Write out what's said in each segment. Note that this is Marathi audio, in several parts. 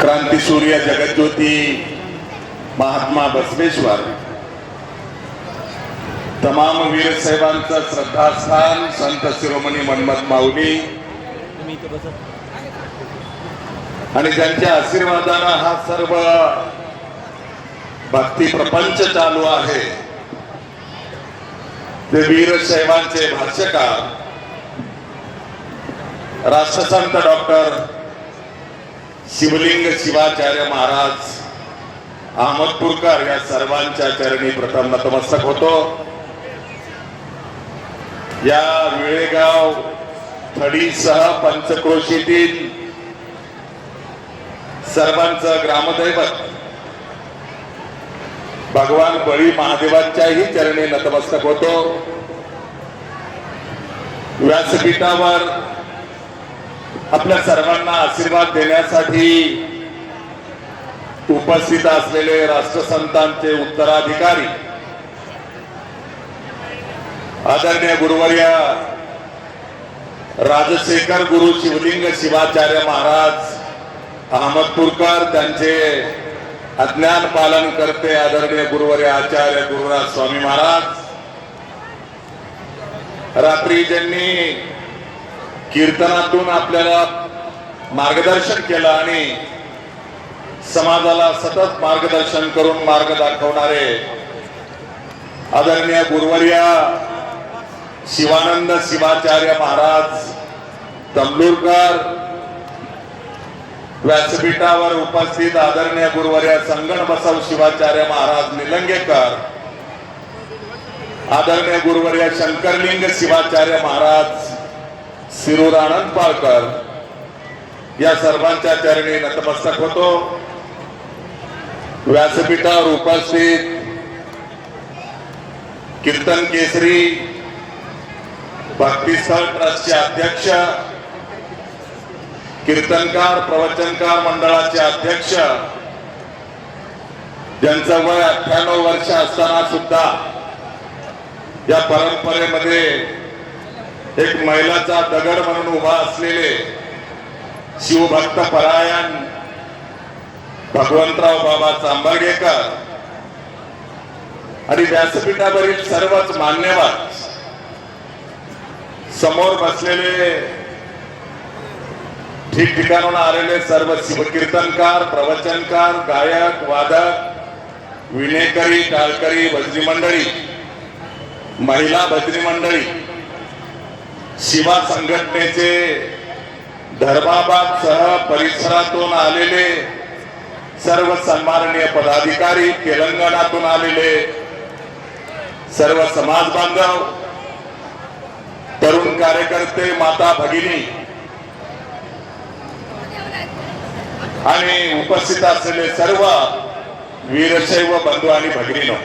क्रांतीसूर्य जगज्योती महात्मा बसवेश्वर तमाम वीर साहेबांचं श्रद्धास्थान संत शिरोमणी मन्मथ माऊली आणि ज्यांच्या आशीर्वादानं हा सर्व भक्ती प्रपंच चालू आहे ते वीर साहेबांचे भाष्यकार राष्ट्रसंत डॉक्टर शिवलिंग शिवाचार्य महाराज अहमदपूरकर या सर्वांच्या चरणी प्रथम नतमस्तक होतो। या विळेगाव थडीसह पंचक्रोशीतील सर्वांचं ग्रामदैवत भगवान बळी महादेवाच्याही चरणी नतमस्तक होतो। व्यासपीठावर आपल्या सर्वांना आशीर्वाद देण्यासाठी उपस्थित असलेले राष्ट्रसंतांचे उत्तराधिकारी आदरणीय गुरुवर्य राजशेखर गुरु शिवलिंग शिवाचार्य महाराज अहमदपूरकर, त्यांचे अज्ञान पालन करते आदरणीय गुरुवर्य आचार्य गुरुराज स्वामी महाराज, रात्री ज्यांनी कीर्तनातून आपल्याला मार्गदर्शन केलं आणि समाजाला सतत मार्गदर्शन करून मार्ग दाखवणारे आदरणीय गुरुवर्य शिवानंद शिवाचार्य महाराज तमलूरकर, व्यासपीठावर उपस्थित आदरणीय गुरुवर्य संगण बसव शिवाचार्य महाराज निलंगेकर, आदरणीय गुरुवर्य शंकरलिंग शिवाचार्य महाराज शिरूर आनंदपाळकर, या सर्वांच्या चरणी नतमस्तक होतो। व्यासपीठावर उपस्थित कीर्तन केसरी भक्तिस्थळ ट्रस्टचे अध्यक्ष, कीर्तनकार प्रवचनकार मंडळाचे अध्यक्ष, ज्यांचं वय 98 वर्ष असताना सुद्धा या परंपरेमध्ये एक मैलाचा दगड म्हणून उभा असलेले शिवभक्त परायण भगवंतराव बाबा चांबर्गेकर आणि व्यासपीठावरील सर्वच मान्यवर, समोर बसलेले ठिकठिकाणून आलेले सर्व शिवकीर्तनकार प्रवचनकार गायक वादक विणेकरी टाळकरी भजनी मंडळी, महिला भजनी मंडळी, शिवा संघटनेचे धर्माबाद सह परिसरातून आलेले सर्व सन्माननीय पदाधिकारी, तेलंगणातून आलेले सर्व समाज बांधव, तरुण कार्यकर्ते, माता भगिनी आणि उपस्थित असलेले सर्व वीरशैव बंधू आणि भगिनीनो,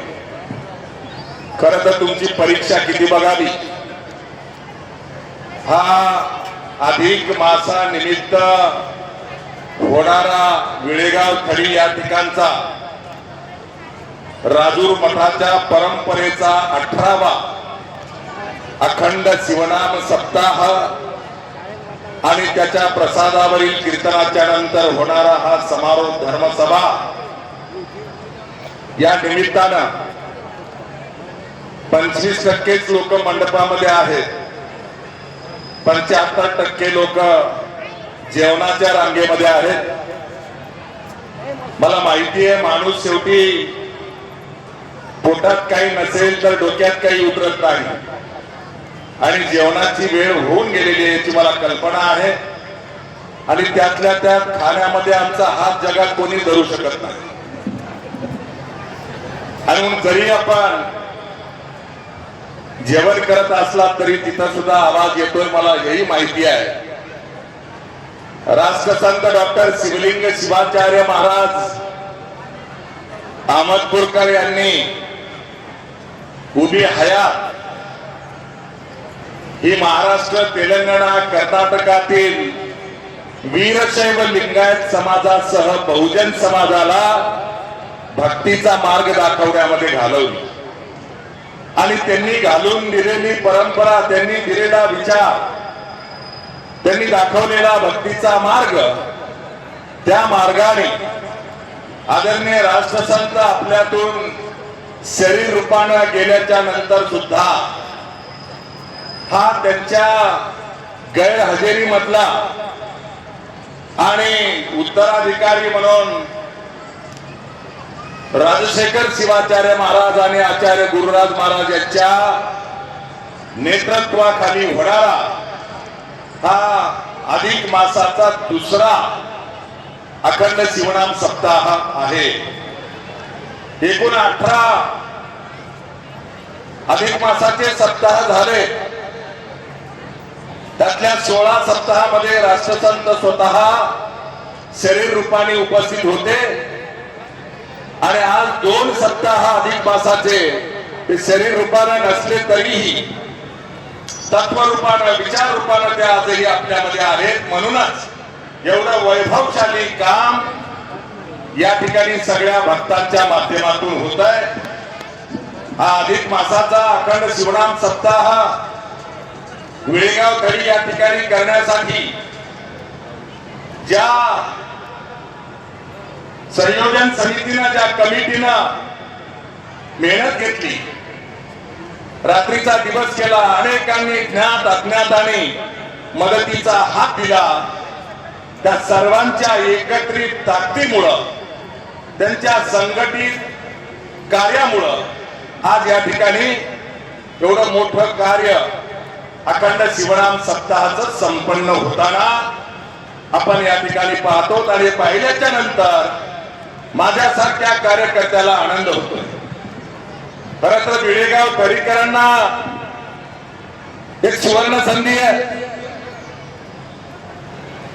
खरं तर तुमची परीक्षा किती बघावी, हा अधिक मासा निमित्त होणारा विळेगाव थडी या ठिकाणचा राजूर मठाच्या परंपरेचा 18वा अखंड शिवनाम सप्ताह आणि त्याच्या प्रसादावरील कीर्तनाच्या नंतर होणारा हा समारोप धर्मसभा, या निमित्तानं 25% लोक मंडपामध्ये आहेत, 75% लोक जेवणाच्या रांगेमध्ये आहेत। मला माहिती आहे माणूस शेवटी पोटात काही नसेल तर डोक्यात काही उतरत नाही आणि जेवणाची वेळ होऊन गेलेली आहे याची मला कल्पना आहे आणि त्यातल्या त्यात खाण्यामध्ये आमचा हात जगात कोणी धरू शकत नाही आणि म्हणून जरी आपण जेवण करत असला तरी तिथं सुद्धा आवाज येतोय मला हेही माहिती आहे। राष्ट्रसंत डॉक्टर शिवलिंग शिवाचार्य महाराज अहमदपूरकर यांनी उभी हयात ही महाराष्ट्र, तेलंगणा, कर्नाटकातील वीरशैव लिंगायत समाजासह बहुजन समाजाला भक्तीचा मार्ग दाखवण्यामध्ये घालवली आणि त्यांनी घालून दिलेली परंपरा, त्यांनी दिलेला विचार, त्यांनी दाखवलेला भक्तीचा मार्ग त्या मार्गाने आदरणीय राष्ट्रसंत आपल्यातून शरीर रूपानं गेल्याच्या नंतर सुद्धा हा त्यांच्या गैरहजेरी मधला आणि उत्तराधिकारी म्हणून राजशेखर शिवाचार्य महाराज आणि आचार्य गुरुराज महाराज यांच्या नेतृत्वाखाली होणारा हा अधिक मासाचा दुसरा अखंड शिवनाम सप्ताह आहे. एकूण 18 अधिक मासाचे सप्ताह झाले. त्यातल्या 16 सप्ताहामध्ये राष्ट्रसंत स्वतः शरीर रूपाने उपस्थित होते आणि आज 2 सप्ताह अधिक मासाचे ते शरीर रूपाने नसले तरीही तत्व रूपाने विचार रूपाने ते आजही आपल्यामध्ये आहेत. म्हणूनच एवढं वैभवशाली काम या ठिकाणी सगळ्या भक्तांच्या माध्यमातून होत आहे. हा अधिक मासाचा अखंड शिवनाम सप्ताह विळेगाव तळी या ठिकाणी करण्यासाठी ज्या संयोजन समितीनं ज्या कमिटीनं मेहनत घेतली, रात्रीचा दिवस केला, अनेकांनी ज्ञात अज्ञाताने मदतीचा हात दिला, त्या सर्वांच्या एकत्रित ताकदीमुळं त्यांच्या संघटित कार्यामुळं आज या ठिकाणी एवढं मोठं कार्य अखंड शिवनाम सप्ताहाचं संपन्न होताना आपण या ठिकाणी पाहतो. आणि पाहिल्याच्या नंतर माझ्यासारख्या कार्यकर्त्याला आनंद होतोय. खरं तर विळेगाव तळीकरांना एक सुवर्ण संधी आहे.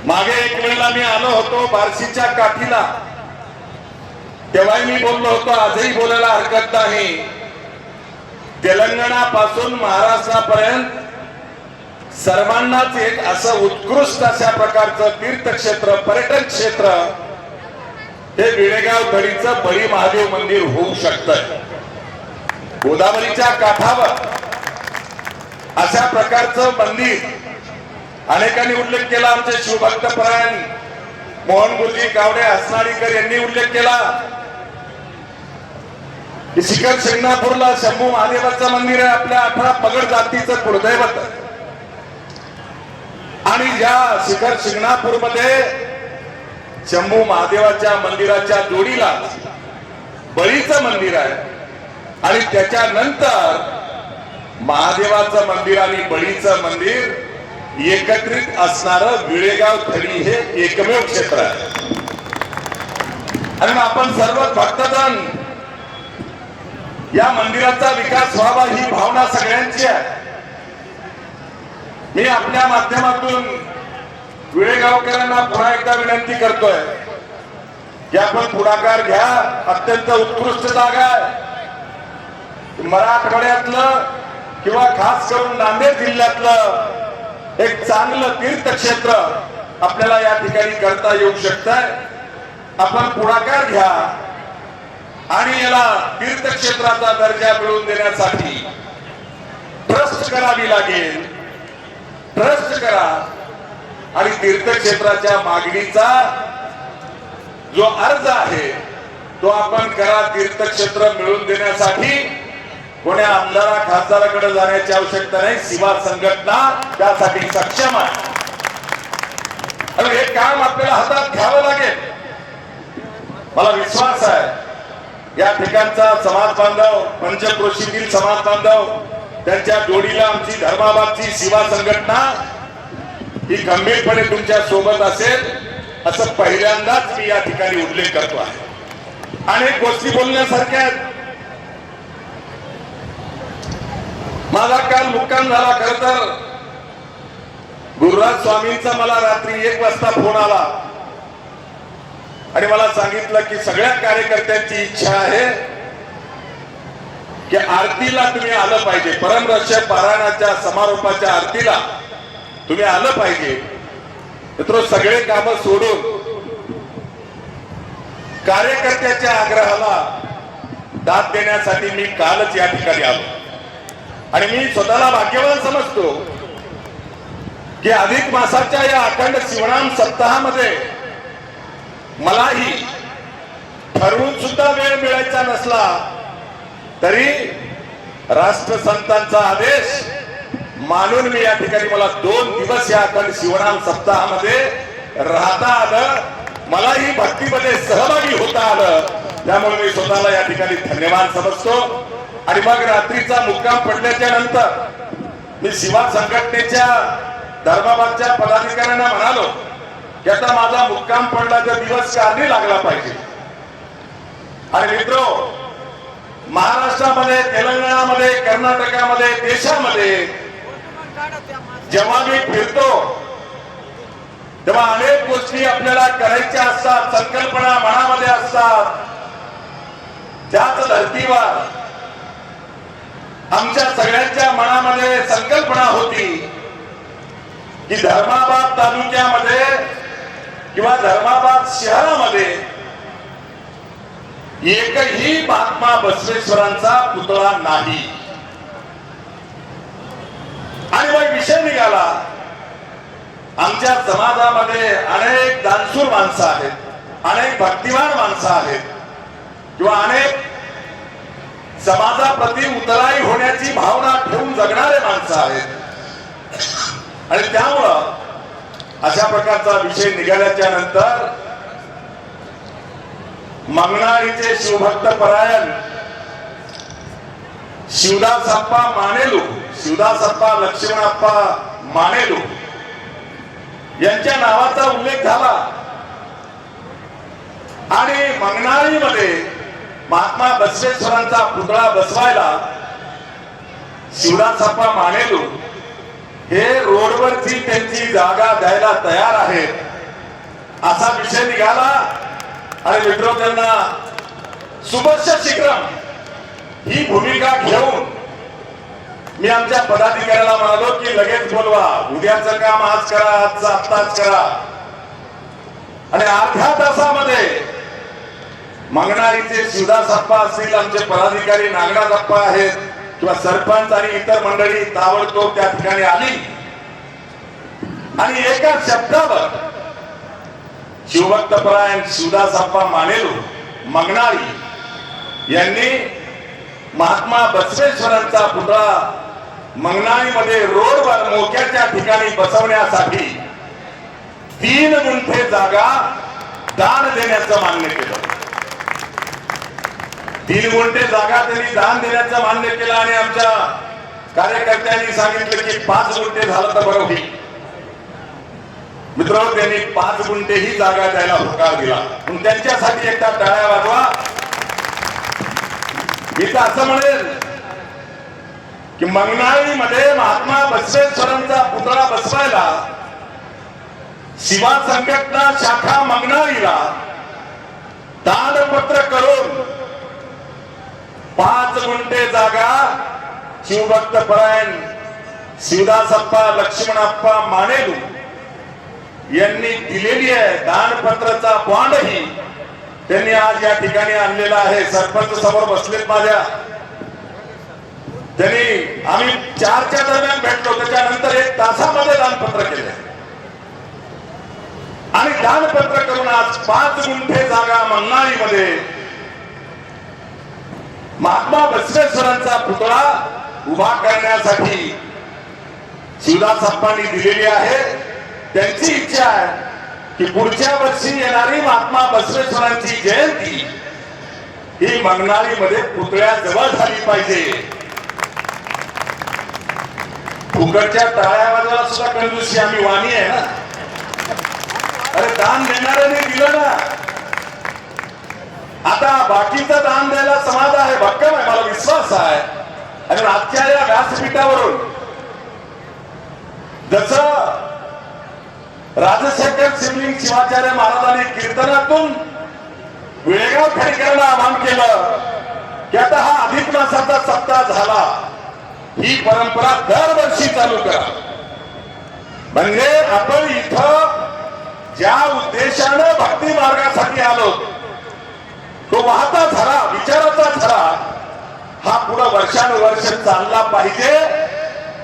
मागे एक वेळेला मी आलो होतो बार्शीच्या काठीला, तेव्हाही मी बोललो होतो, आजही बोलायला हरकत नाही. तेलंगणा पासून महाराष्ट्रापर्यंत सर्वांनाच एक असं उत्कृष्ट अशा प्रकारचं तीर्थक्षेत्र, पर्यटन क्षेत्र हे विळेगाव तळीचं बळी महादेव मंदिर होऊ शकतंय. गोदावरीच्या काठावर अशा प्रकारचं मंदिर अनेकांनी उल्लेख केला. आमचे शिवभक्त परायण मोहन गुरुजी कावडे हसनाळीकर यांनी उल्लेख केला की शिखर शिंगणापूरला शंभू महादेवाचं मंदिर आहे, आपल्या 18 पगड जातीचं कुलदैवत. आणि ज्या शिखर शिंगणापूर मध्ये शंभू महादेवाच्या मंदिराच्या जोडीला बळीचं मंदिर आहे आणि त्याच्यानंतर महादेवाचं मंदिर आणि बळीचं मंदिर एकत्रित असणारं विळेगाव तळी हे एकमेव क्षेत्र आहे. आणि आपण सर्व भक्तजन या मंदिराचा विकास व्हावा ही भावना सगळ्यांची आहे. मी आपल्या माध्यमातून विळेगावकरांना पुन्हा एकदा विनंती करतोय की आपण पुढाकार घ्या. अत्यंत उत्कृष्ट जागा आहे. मराठवाड्यातलं किंवा खास करून नांदेड जिल्ह्यातलं एक चांगलं तीर्थक्षेत्र आपल्याला या ठिकाणी करता येऊ शकतंय. आपण पुढाकार घ्या आणि याला तीर्थक्षेत्राचा दर्जा मिळवून देण्यासाठी ट्रस्ट करावी लागेल. ट्रस्ट करा आणि तीर्थक्षेत्राच्या मागणीचा जो अर्ज आहे तो आपण करा. तीर्थक्षेत्र मिळवून देण्यासाठी कोण्या आमदारा खासदाराकडे जाण्याची आवश्यकता नाही. शिवा संघटना त्यासाठी सक्षम आहे आणि हे काम आपल्याला हातात घ्यावं लागेल. मला विश्वास आहे या ठिकाणचा समाज बांधव, पंचक्रोशीतील समाज बांधव, त्यांच्या जोडीला आमची धर्माबादची शिवा संघटना ही गंभीरपणे तुमच्या सोबत असेल असं पहिल्यांदाच मी या ठिकाणी उल्लेख करतो आहे. अनेक गोष्टी बोलण्यासारख्या आहेत. माझा काल मुक्काम झाला. खर तर गुरुराज स्वामींचा मला रात्री 1 वाजता फोन आला आणि मला सांगितलं की सगळ्या कार्यकर्त्यांची इच्छा आहे की आरतीला तुम्ही आलं पाहिजे. परमरहस्य पारायणाच्या समारोपाच्या आरतीला तुम्ही आलं पाहिजे. मित्र, सगळे काम सोडून कार्यकर्त्याच्या आग्रहाला दाद देण्यासाठी मी कालच या ठिकाणी आलो आणि मी स्वतःला भाग्यवान समजतो की अधिक मासाच्या या अखंड शिवनाम सप्ताहामध्ये मलाही ठरवून सुद्धा वेळ मिळायचा नसला तरी राष्ट्रसंतांचा आदेश मानून मी या ठिकाणी मला 2 दिवस या अखंड शिवनाम सप्ताहामध्ये राहता आलं, मलाही भक्तीमध्ये सहभागी होता आलं. त्यामुळे मी स्वतःला या ठिकाणी धन्यवाद समजतो. आणि मग रात्रीचा मुक्काम पडल्याच्या नंतर मी शिवा संघटनेच्या धर्माबादच्या पदाधिकाऱ्यांना म्हणालो की आता माझा मुक्काम पडला तर दिवस कारणी लागला पाहिजे. आणि मित्रो, महाराष्ट्रामध्ये, तेलंगणामध्ये, कर्नाटकामध्ये, देशामध्ये जेव्हा मी फिरतो तेव्हा अनेक गोष्टी आपल्याला करायच्या असतात, संकल्पना मनामध्ये असतात. त्याच धर्तीवर आमच्या सगळ्यांच्या मनामध्ये संकल्पना होती की धर्माबाद तालुक्यामध्ये किंवा धर्माबाद शहरामध्ये एकही महात्मा बसवेश्वरांचा पुतळा नाही. आणि मग विषय निघाला, आमच्या समाजामध्ये अनेक दानशूर माणसं आहेत, अनेक भक्तिमान माणसं आहेत किंवा अनेक समाजाप्रती उतराई होण्याची भावना ठेवून जगणारे माणसं आहेत. आणि त्यामुळं अशा प्रकारचा विषय निघाल्याच्या नंतर मंगनाळीचे शिवभक्त परायण शिवदासप्पा मानेलू, शिवदासप्पा लक्ष्मणप्पा मानेलू यांच्या नावाचा उल्लेख झाला. आणि मंगनाळीमध्ये महात्मा बसवेश्वरांचा पुतळा बसवायला शिवदासप्पा मानेलू हे रोडवरची त्यांची जागा द्यायला तयार आहेत असा विषय निघाला. आणि मित्र, त्यांना सुबश्य शीघ्रम ही भूमिका घेऊन मी आमच्या पदाधिकाऱ्याला म्हणालो की लगेच बोलवा, उद्याचं काम आज करा, आजचं आत्ताच करा. आणि अर्ध्या तासामध्ये मंगनाळीचे शिवदासप्पा असतील, आमचे पदाधिकारी नागराजप्पा आहेत किंवा सरपंच आणि इतर मंडळी ताबडतोब त्या ठिकाणी आली. आणि एका शब्दावर शिवभक्तपरायण शिवदासप्पा मानेलू मंगनाळी यांनी महात्मा बसवेश्वरांचा पुतळा मंगनाळीमध्ये रोडवर मोक्याच्या ठिकाणी बसवण्यासाठी 3 गुंठे जागा दान देण्याचं मान्य केलं. 3 गुंठे जागा त्यांनी दान देण्याचं मान्य केलं. आणि आमच्या कार्यकर्त्यांनी सांगितलं की 5 गुंठे झालं तर बरं होईल. मित्र, त्यांनी 5 गुंठे ही जागा द्यायला होकार दिला. पण त्यांच्यासाठी एकदा टाळ्या वाजवा. मी तर असं म्हणेल की मंगनाळीमध्ये महात्मा बसवेश्वरांचा पुतळा बसवायला शिवा संघटना शाखा मंगनाळीला दानपत्र करून 5 गुंठे जागा शिवभक्तपरायण शिवदासप्पा लक्ष्मणप्पा मानेलू यांनी दिलेली आहे. दानपत्राचा बॉन्डही त्यांनी आज या ठिकाणी आणलेला आहे. सरपंच समोर बसलेत माझ्या. त्यांनी आम्ही 4च्या दरम्यान भेटलो, त्याच्यानंतर 1 तासामध्ये दानपत्र केले. आणि दानपत्र करून आज 5 गुंठे जागा मंगनाळीमध्ये महात्मा बसवेश्वरांचा पुतळा उभा करण्यासाठी शिवदासप्पांनी दिलेली आहे. त्यांची इच्छा आहे की पुढच्या वर्षी येणारी महात्मा बसवेश्वरांची जयंती ही मंगनाळीमध्ये पुतळ्याजवळ झाली पाहिजे. फुकटच्या टाळ्या वाजवायला सुद्धा कंजूसी आम्ही वाणी आहे ना. अरे दान देणाऱ्याने दिलं ना. आता बाकीचं दान द्यायला समाज आहे, भक्कम आहे, मला विश्वास आहे. आणि आजच्या या व्यासपीठावरून जसं राजशेखर शिवलिंग शिवाचार्य महाराजांनी कीर्तनातून वेळेगाव खेडकरांना आवाहन केलं की आता हा अधिक मासाचा सप्ताह झाला, ही परंपरा दरवर्षी चालू करा. म्हणजे आपण इथं ज्या उद्देशानं भक्ती मार्गासाठी आलो तो वाहता झरा, विचाराचा झरा हा पुढे वर्षानुवर्ष चालला पाहिजे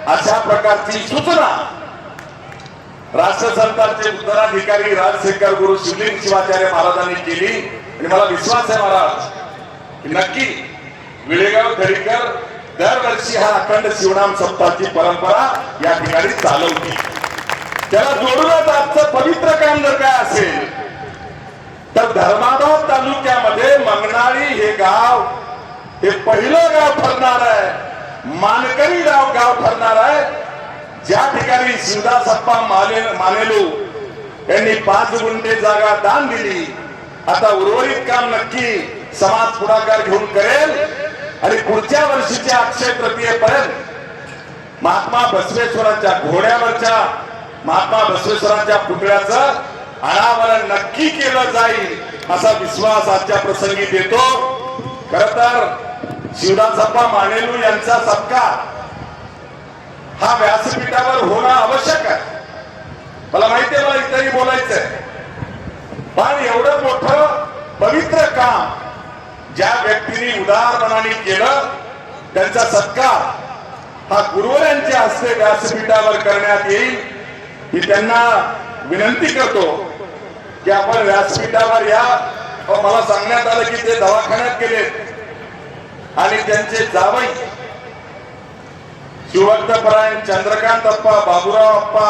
अशा प्रकारची सूचना राष्ट्र सरकारचे उत्तराधिकारी राजशेखर गुरु शिवलिंग शिवाचार्य महाराजांनी केली आणि मला विश्वास आहे महाराज की नक्की विळेगाव खडीकर दरवर्षी हा अखंड शिवनाम सप्ताहाची परंपरा या ठिकाणी चालवते. त्याला जोडूनच आजचं पवित्र काम जर काय असेल तर धर्माबाद तालुक्यामध्ये मंगनाळी हे गाव हे पहिलं गाव ठरणार आहे, मानकरी गाव ठरणार आहे, ज्या ठिकाणी शिवदासप्पा मानेलू यांनी 5 गुंठे जागा दान दिली. आता उर्वरित काम नक्की समाज पुढाकार घेऊन करेल आणि पुढच्या वर्षीच्या अक्षय तृतीयेपर्यंत महात्मा बसवेश्वरांच्या घोड्यावरच्या महात्मा बसवेश्वरांच्या पुतळ्याचं अनावरण नक्की केलं जाईल असा विश्वास आजच्या प्रसंगी देतो. खरं तर शिवदासप्पा मानेलू यांचा सत्कार हा व्यासपीठावर होणं आवश्यक आहे. मला माहिती आहे, मला इतरही बोलायचंय, पण एवढं मोठं पवित्र काम ज्या व्यक्तीने उदार मनाने केलं त्यांचा सत्कार हा गुरुवरांच्या हस्ते व्यासपीठावर करण्यात येईल. मी त्यांना विनंती करतो की आपण व्यासपीठावर या. मला सांगण्यात आलं की ते दवाखान्यात गेले आणि त्यांचे जावई शिवभक्तपरायण चंद्रकांत अप्पा बाबूराव अप्पा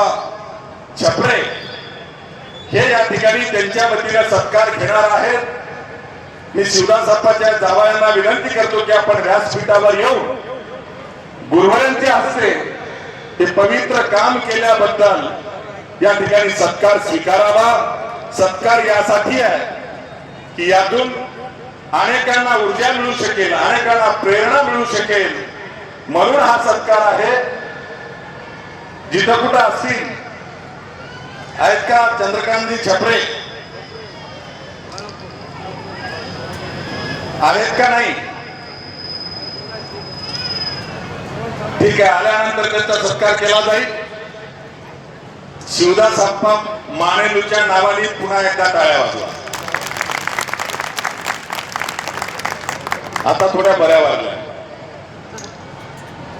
छपरे हे या ठिकाणी त्यांच्या वतीने सत्कार घेणार आहेत. मी शिवदास अप्पाच्या जावयांना विनंती करतो की आपण व्यासपीठावर येऊन गुरुवरांच्या हस्ते हे पवित्र काम केल्याबद्दल या ठिकाणी सत्कार स्वीकारावा. सत्कार यासाठी आहे की यातून अनेकांना ऊर्जा मिळू शकेल, अनेकांना प्रेरणा मिळू शकेल, म्हणून हा सत्कार आहे. जिथं कुठं असतील आहेत का चंद्रकांतजी छपरे आहेत का नाही? ठीक आहे, आल्यानंतर त्यांचा सत्कार केला जाईल. शिवदास अप्पा मानेलूच्या नावाने पुन्हा एकदा टाळ्या वाजवा. आता थोड्या बऱ्या वाजल्या.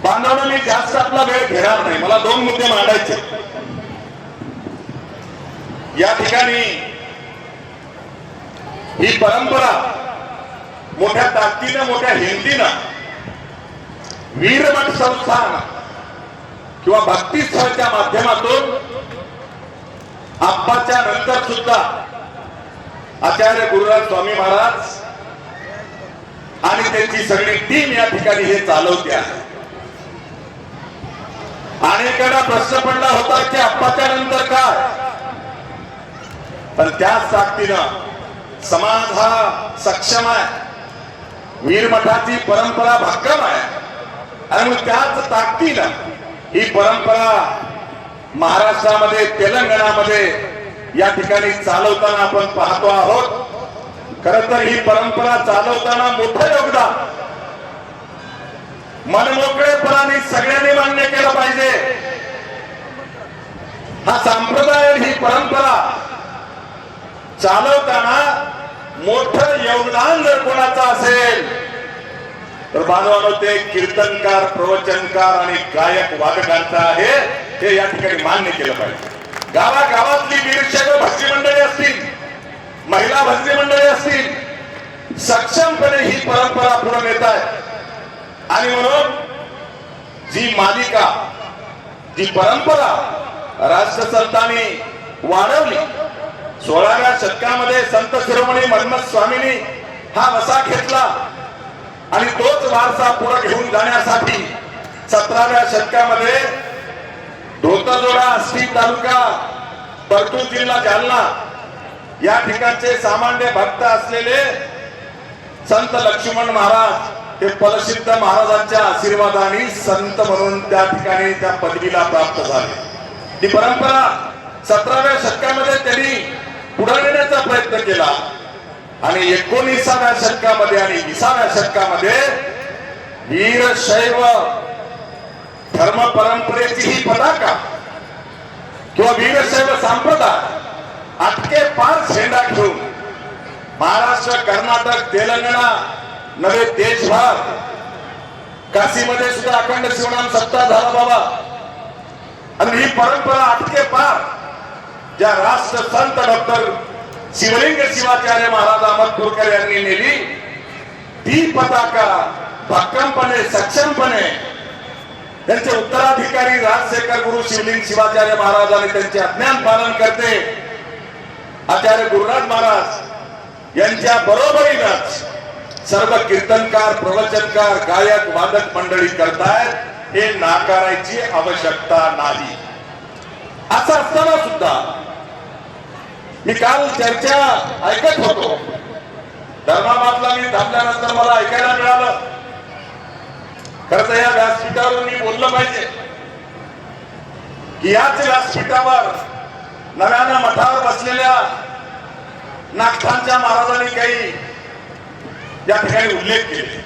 बांधवांना मी जास्त आपला वेळ घेणार नाही. मला 2 मुद्दे मांडायचे या ठिकाणी. ही परंपरा मोठ्या ताकदीनं मोठ्या हिमतीनं वीरमठ संस्थान किंवा भक्तीस्थळच्या माध्यमातून आप्पाच्या नंतर सुद्धा आचार्य गुरुराज स्वामी महाराज आणि त्यांची सगळी टीम या ठिकाणी हे चालवते आहे. अनेकांना प्रश्न पडला होता की आप्पाच्या नंतर काय, पण त्याच ताकदीनं समाज हा सक्षम आहे, वीरमठाची परंपरा भक्कम आहे आणि मग त्याच ताकदीनं ही परंपरा महाराष्ट्रामध्ये तेलंगणामध्ये या ठिकाणी चालवताना आपण पाहतो आहोत. खरं तर ही परंपरा चालवताना मोठं योगदान मनमोकळेपणाने सगळ्यांनी मान्य केलं पाहिजे. हा संप्रदाय ही परंपरा चालवताना मोठं योगदान जर कोणाचं असेल तर बांधवांनो ते कीर्तनकार, प्रवचनकार आणि गायक वादकांचा आहे, हे या ठिकाणी मान्य केलं पाहिजे. गावागावातली वीरशैव भक्ती मंडळी असतील, महिला भक्ती मंडळी असतील, सक्षमपणे ही परंपरा पुढे नेत आहेत. आणि म्हणून जी मालिका, जी परंपरा राष्ट्रसंतांनी वाढवली 16व्या शतकामध्ये संत शिरोमणी मन्मथ स्वामींनी हा वसा घेतला आणि तोच वारसा पुढे घेऊन जाण्यासाठी 17व्या शतकामध्ये धोतरजोडा, आष्टी तालुका, परतूर जिल्हा जालना या ठिकाणचे सामान्य भक्त असलेले संत लक्ष्मण महाराज हे फलसिद्ध महाराजांच्या आशीर्वादाने संत म्हणून त्या ठिकाणी त्या पदवीला प्राप्त झाले. ही परंपरा 17व्या शतकामध्ये त्यांनी पुढे नेण्याचा प्रयत्न केला आणि 19व्या शतकामध्ये आणि 20व्या शतकामध्ये वीरशैव धर्म परंपरेची ही पताका किंवा वीरशैव संप्रदाय अटके पार झेंडा घेऊन महाराष्ट्र, कर्नाटक, तेलंगणा नवे देशभर, काशीमध्ये सुद्धा अखंड शिवनाम सप्ताह झाला बाबा. आणि ही परंपरा अटके पार ज्या राष्ट्र संत डॉक्टर शिवलिंग शिवाचार्य महाराज अहमदपूरकर यांनी नेली, ती पताका भक्कमपणे सक्षमपणे त्यांचे उत्तराधिकारी राजशेखर गुरु शिवलिंग शिवाचार्य महाराज आणि त्यांचे अज्ञान पालन करते आचार्य गुरुराज महाराज यांच्या बरोबरीनच सर्व कीर्तनकार, प्रवचनकार, गायक, वादक मंडळी करतायत, हे नाकारायची आवश्यकता नाही. असं असताना सुद्धा मी काल चर्चा ऐकत होतो. धर्माबादला मी थांबल्यानंतर मला ऐकायला मिळालं, खरं तर या व्यासपीठावर मी बोललं पाहिजे की याच व्यासपीठावर नव्यानं मठावर बसलेल्या नागठाणच्या महाराजांनी काही या ठिकाणी उल्लेख केले.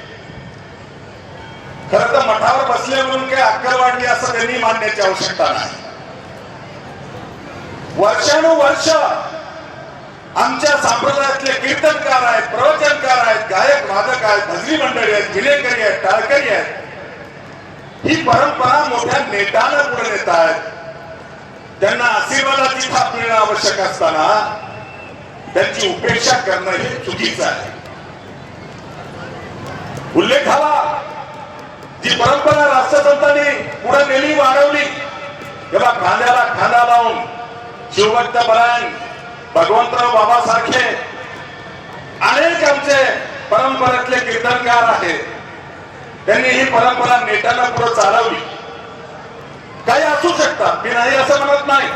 खरं तर मठावर बसले म्हणून काही अक्कल वाढली असं त्यांनी मानण्याची आवश्यकता नाही. वर्षानुवर्ष आमच्या संप्रदायातले कीर्तनकार आहेत, प्रवचनकार आहेत, गायक वादक आहेत, भजनी मंडळी आहेत, विलेकरी आहेत, टाळकरी आहेत, ही परंपरा मोठ्या नेटानं पुढे नेत आहेत. त्यांना आशीर्वादाची थाप मिळणं आवश्यक असताना त्यांची उपेक्षा करणं हे चुकीचं आहे. उल्लेख झाला, जी परंपरा राष्ट्रसंतांनी पुढे नेली, वाढवली, तेव्हा खांद्याला खांदा लावून शिवभक्त परायण भगवंतराव बाबा सारखे अनेक आमचे परंपरेतले कीर्तनकार आहेत. त्यांनी ही परंपरा नेटानं पुढे चालवली. काही असू शकतात, मी नाही असं म्हणत नाही,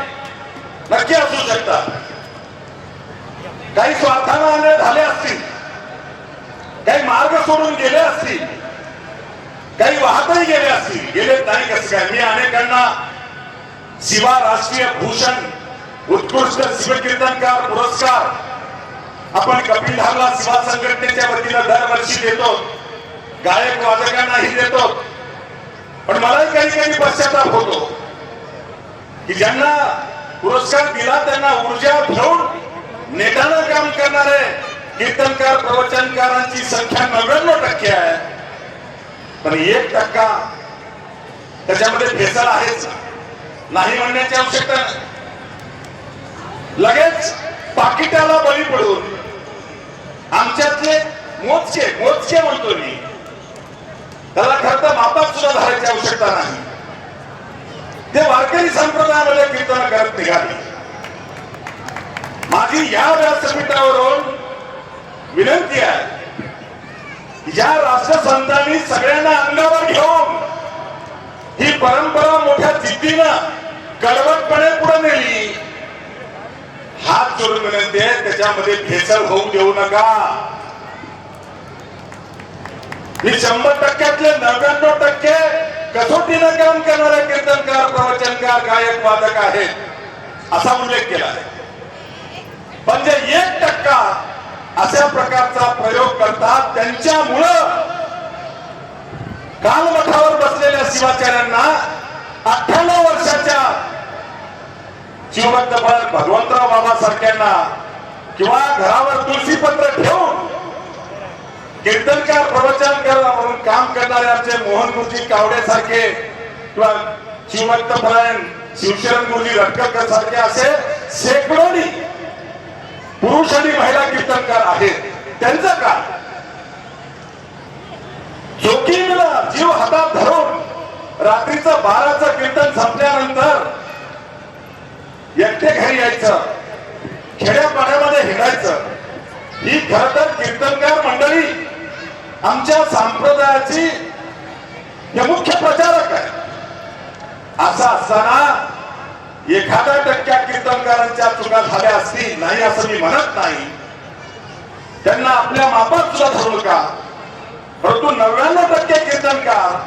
नक्की असू शकतात. काही स्वार्थानं अन्याय झाले असतील, काही मार्ग सोडून गेले असतील, काही वाहतही गेले असतील. गेले नाही कसं काय? मी अनेकांना शिवा राष्ट्रीय भूषण, उत्कृष्ट शिवकीर्तनकार पुरस्कार आपण कपिलधामला शिवा संघटनेच्या वतीनं दरवर्षी देतो, गायक वादकांनाही देतो. पण मलाही काही पश्चाताप होतो की ज्यांना पुरस्कार दिला त्यांना ऊर्जा घेऊन नेटानं काम करणारे कीर्तनकार, प्रवचनकारांची संख्या 99% आहे, पण 1% त्याच्यामध्ये भेसळ आहेच, नाही म्हणण्याची आवश्यकता नाही. लगेच पाकिटाला बळी पडून आमच्यातले मोजके म्हणतो मी, त्याला खरं तर मापात सुद्धा धरायची आवश्यकता नाही. ते वारकरी संप्रदायामध्ये कीर्तन करत निघाले. माझी या व्यासपीठावरून विनंती आहे, या राष्ट्रसंतांनी सगळ्यांना अंगावर घेऊन ही परंपरा मोठ्या जिद्दीनं कडवटपणे पुढे नेली. हात जोडून विनंती आहे, त्याच्यामध्ये भेसळ होऊ देऊ नका. मी 100%तले 99% कसोटीनं काम करणारे कीर्तनकार, प्रवचनकार, गायक, वादक आहेत असा उल्लेख केला आहे. पण जे 1% अशा प्रकारचा प्रयोग करतात, त्यांच्यामुळं काल मठावर बसलेल्या शिवाचार्यांना 98 वर्षाच्या शिवभक्त भगवंतराव बाबा सारख्यांना किंवा घरावर तुळशीपत्र ठेवून कीर्तनकार, प्रवचनकार म्हणून काम करणारे आमचे मोहन गुरुजी कावडे सारखे किंवा शिवभक्त परायण शिवशरण गुरुजी रटकर सारखे असे शेकडोनी पुरुष आणि महिला कीर्तनकार आहेत. त्यांचं काम जोखीमला जीव हातात धरून रात्रीचं 12चं कीर्तन संपल्यानंतर एकटे घरी यायचं, खेड्यापाड्यामध्ये हिंडायचं. ही खरं तर कीर्तनकार मंडळी आमच्या संप्रदायाची हे मुख्य प्रचारक आहे. असं असताना 1% कीर्तनकारांच्या चुका झाल्या असतील, नाही असं मी म्हणत नाही, त्यांना आपल्या मापात सुद्धा धरू नका. परंतु 99% कीर्तनकार,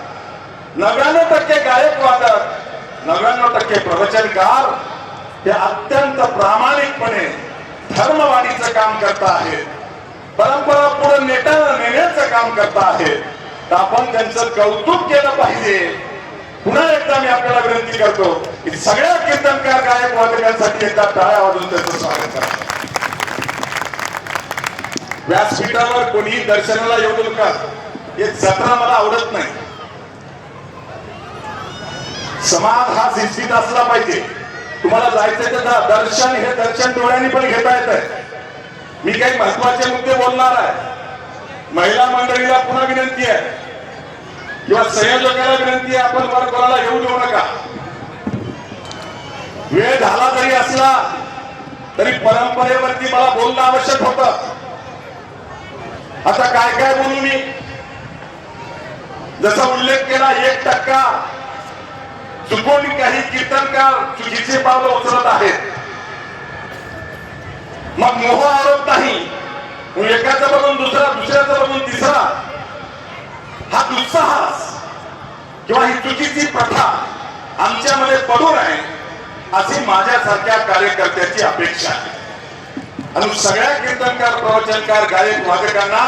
99% गायक वादक, 99% प्रवचनकार ते अत्यंत प्रामाणिकपणे धर्मवाणीचं काम करत आहेत, परंपरा पुढे नेण्याचं काम करत आहेत. तर आपण त्यांचं कौतुक केलं पाहिजे. पुन्हा एकदा मी आपल्याला विनंती करतो की सगळ्या कीर्तनकार, गायक, वादकांसाठी एकदा टाळ्या वाजवून त्यांचं स्वागत करा. व्यासपीठावर कोणीही दर्शनाला येऊ नका, हे जत्रा मला आवडत नाही. समाज हा शिस्तीत असला पाहिजे. तुम्हाला जायचंय तर दर्शन, हे दर्शन डोळ्यांनी पण घेता येत आहे. मी काही महत्वाचे मुद्दे बोलणार आहे. महिला मंडळीला पुन्हा विनंती आहे किंवा संयोजकाला विनंती आहे, आपण वर कोणाला येऊ देऊ नका. वेळ झाला जरी असला तरी परंपरेवरती मला बोलणं आवश्यक होतं. आता काय काय बोलू मी? जसा उल्लेख केला 1% चुकून काही कीर्तनकार चुकीचे पावलं उचलत आहेत. मग मोह आरोप नाही, एकाचं बघून दुसरा, दुसऱ्याचं बघून तिसरा, हा दुस्साहस किंवा ही चुकीची प्रथा आमच्यामध्ये पडू नये अशी माझ्यासारख्या कार्यकर्त्याची अपेक्षा आहे. आणि सगळ्या कीर्तनकार, प्रवचनकार, गायक, वादकांना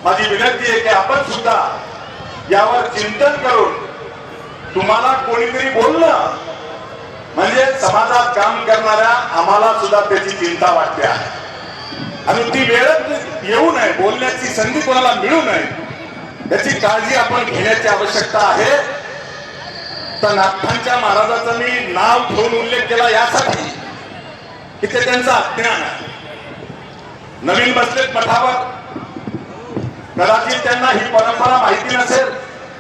माझी विनंती आहे की आपण सुद्धा यावर चिंतन करून, तुम्हाला कोणीतरी बोललं म्हणजे समाजात काम करणाऱ्या आम्हाला सुद्धा त्याची चिंता वाटते आहे. आणि ती वेळच येऊ नये, बोलण्याची संधी कोणाला मिळू नये याची काळजी आपण घेण्याची आवश्यकता आहे. तर नाथांच्या महाराजाचा मी नाव घेऊन उल्लेख केला यासाठी की ते त्यांचं अज्ञान आहे. नवीन बसलेत मठावर, कदाचित त्यांना ही परंपरा माहिती नसेल,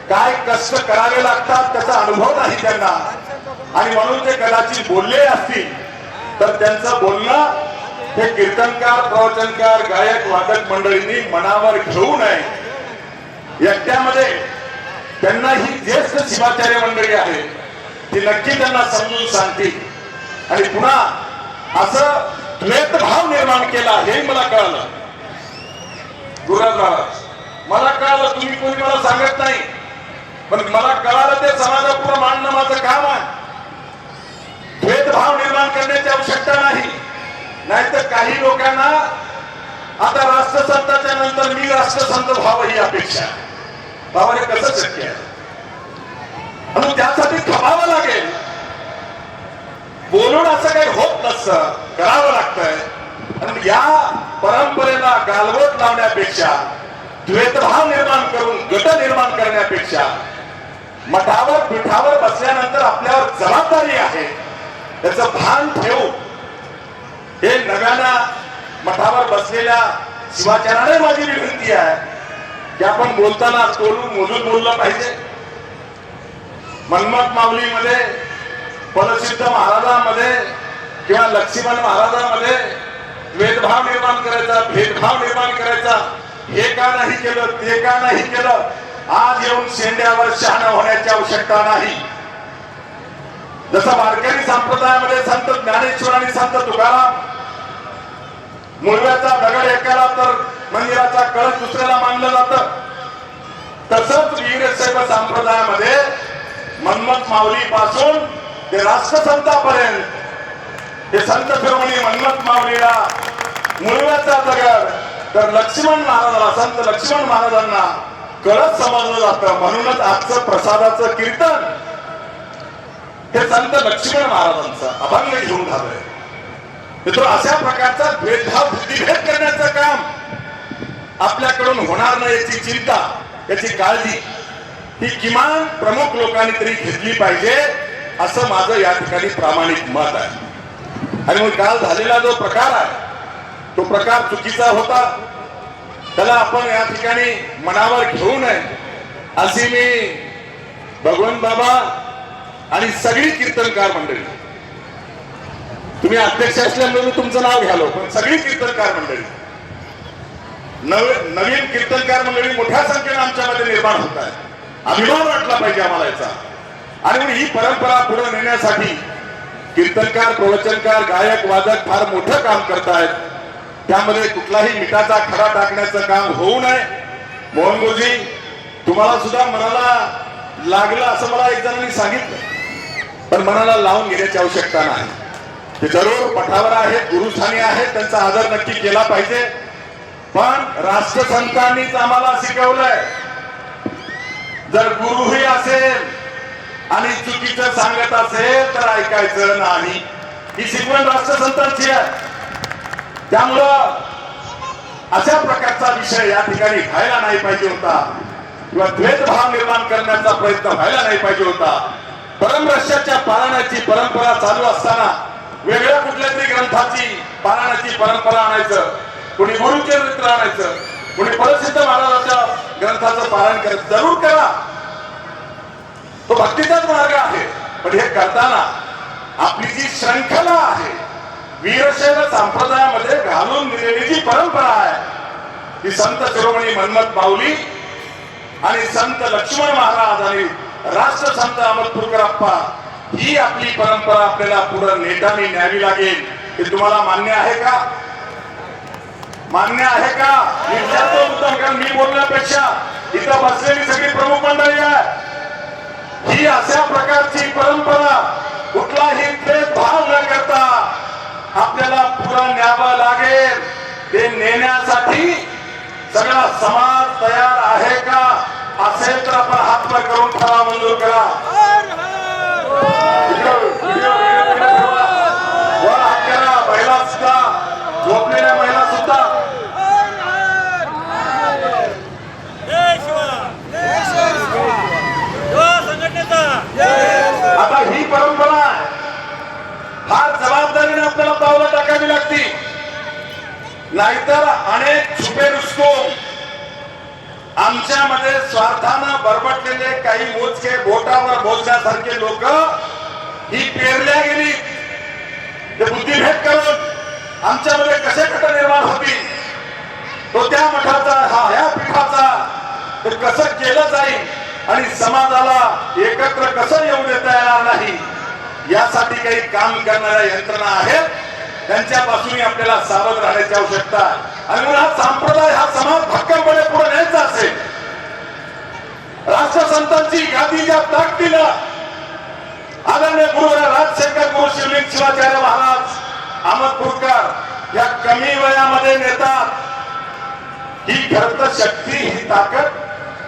काय कष्ट करावे लागतात त्याचा अनुभव नाही त्यांना, आणि म्हणून ते कदाचित बोलले असतील तर त्यांचं बोलणं हे कीर्तनकार, प्रवचनकार, गायक, वादक मंडळींनी मनावर घेऊ नये. एकट्यामध्ये त्यांना ही ज्येष्ठ शिवाचार्य मंडळी आहे ती नक्की त्यांना समजून सांगतील. आणि पुन्हा असं द्वेषभाव निर्माण केला हे मला कळलं. गुरुराज महाराज, मला कळलं, तुम्ही कोणी मला सांगत नाही, पण मला कळालं ते समाजापुढे मांडणं माझं काम आहे. भेदभाव निर्माण करण्याची आवश्यकता नाही. नाहीतर काही लोकांना आता राष्ट्रसंताच्या नंतर मी राष्ट्रसंत व्हावं ही अपेक्षा. बाबा हे कसं शक्य आहे? म्हणून त्यासाठी थांबावं लागेल. बोलून असं काही होत नसतं, करावं लागतंय. आणि या परंपरेला गालबोट लावण्यापेक्षा, द्वेषभाव निर्माण करून गट निर्माण करण्यापेक्षा, मठावर पीठावर बसल्यानंतर आपल्यावर जबाबदारी आहे त्याचं भान ठेवून, हे नव्यानं मठावर बसलेल्या शिवाचार्याने माझी विनंती आहे की आपण बोलताना तोलून मोजून बोललं पाहिजे. मनमत माऊलीमध्ये, पलसिद्ध महाराजांमध्ये किंवा लक्ष्मण महाराजांमध्ये द्वेषभाव निर्माण करायचा, भेदभाव निर्माण करायचा, हे का नाही केलं, ते का नाही केलं, आज येऊन शेंड्यावर शहाणा होण्याची आवश्यकता नाही. जसं वारकरी संप्रदायामध्ये संत ज्ञानेश्वर आणि संत तुकाराम मुळव्याचा दगड एकाला तर मंदिराचा कळस दुसऱ्याला मानलं जातं, तसंच वीरशैव संप्रदायामध्ये मनमत माऊली पासून ते राष्ट्रसंतापर्यंत हे संत शिरोमणी मनमत माऊलीला मुळव्याचा दगड, तर लक्ष्मण महाराजाला, संत लक्ष्मण महाराजांना कळस समजलं जातं. म्हणूनच आजचं प्रसादाचं कीर्तन हे संत लक्ष्मण महाराजांचं अभंग घेऊन झालंय. मित्र, अशा प्रकारचा भेदभाव, बुद्धिभेद करण्याचं काम आपल्याकडून होणार नाही याची चिंता, याची काळजी ही किमान प्रमुख लोकांनी तरी घेतली पाहिजे, असं माझं या ठिकाणी प्रामाणिक मत आहे. आणि मग काल झालेला जो प्रकार आहे तो प्रकार चुकीचा होता, त्याला आपण या ठिकाणी मनावर घेऊ नये अशी मी भगवंत बाबा आणि सगळी कीर्तनकार मंडळी, तुम्ही अध्यक्ष असल्यामुळे तुमचं नाव घ्यालो, पण सगळी कीर्तनकार मंडळी, नवीन कीर्तनकार मंडळी मोठ्या संख्येने आमच्यामध्ये निर्माण होत आहे. अभिमान वाटला पाहिजे आम्हाला याचा. आणि ही परंपरा पुढे नेण्यासाठी कीर्तनकार, प्रवचनकार, गायक, वादक फार मोठं काम करतायत. त्यामध्ये कुठलाही मिठाचा खडा टाकण्याचं काम होऊ नये. मोहन गुरुजी, तुम्हाला सुद्धा मनाला लागलं असं मला एक जणांनी सांगितलं, पण मनाला लावून घेण्याची आवश्यकता नाही. ते जरूर पठावर आहेत, गुरुस्थानी आहेत, त्यांचा आदर नक्की केला पाहिजे. पण राष्ट्रसंतांनीच आम्हाला शिकवलंय, जर गुरुही असेल आणि चुकीचं सांगत असेल तर ऐकायचं नाही. ही शिकवण राष्ट्रसंतांची आहे. त्यामुळं अशा प्रकारचा विषय या ठिकाणी व्हायला नाही पाहिजे होता, किंवा द्वेषभाव निर्माण करण्याचा प्रयत्न व्हायला नाही पाहिजे होता. परमरश्याच्या पारायणाची परंपरा चालू असताना वेगळ्या कुठल्या तरी ग्रंथाची पारायणाची परंपरा आणायचं, कोणी गुरुचरित्र आणायचं, कोणी परसिद्ध महाराजाच्या ग्रंथाचं पारायण करायचं, जरूर करा, तो भक्तीचाच मार्ग आहे. पण हे करताना आपली जी श्रंखला आहे, वीरशैव संप्रदायामध्ये घालून दिलेली जी परंपरा आहे, ती संत शिरोमणी मन्मथ माऊली आणि संत लक्ष्मण महाराज आणि राष्ट्रसंत अहमदपूरकरप्पा, ही आपली परंपरा आपल्याला पुढे नेटाने न्यावी लागेल. हे तुम्हाला मान्य आहे का? मान्य आहे का? मी विचारतो मुद्दाम, कारण मी बोलण्यापेक्षा इथं बसलेली सगळी प्रमुख मंडळी आहे. ही अशा प्रकारची परंपरा कुठलाही भेदभाव न करता आपल्याला पुढे न्यावं लागेल. ते नेण्यासाठी सगळा समाज तयार आहे का? असेल तर आपण हात वर करून ठराव मंजूर करा. वर हात करा. महिला सुद्धा, झोपलेल्या महिला सुद्धा. आता ही परंपरा फार जबाबदारीने आपल्याला पावलं टाकावी लागतील, नाहीतर अनेक छुपे रुस्तम, आमच्यामध्ये स्वार्थानं बरबटलेले काही मोजके बोटावर मोजण्यासारखे लोक ही पेरल्या गेली. ते बुद्धिभेद करून आमच्यामध्ये कसे गट निर्माण होतील, तो त्या मठाचा हा ह्या पीठाचा ते कसं केलं जाईल आणि समाजाला एकत्र कसं येऊ देता येणार नाही, यासाठी काही काम करणाऱ्या यंत्रणा आहेत, त्यांच्यापासूनही आपल्याला सावध राहण्याची आवश्यकता आहे. आणि म्हणून हा संप्रदाय, हा समाज भक्कमपणे पुढे न्यायचा असेल, राष्ट्रसंतांची गादी ज्या ताकदीला आदरणीय गुरु राजशेखर गुरु शिवलिंग शिवाचार्य महाराज अहमदपूरकर या कमी वयामध्ये नेतात, ही खरं शक्ती, ही ताकद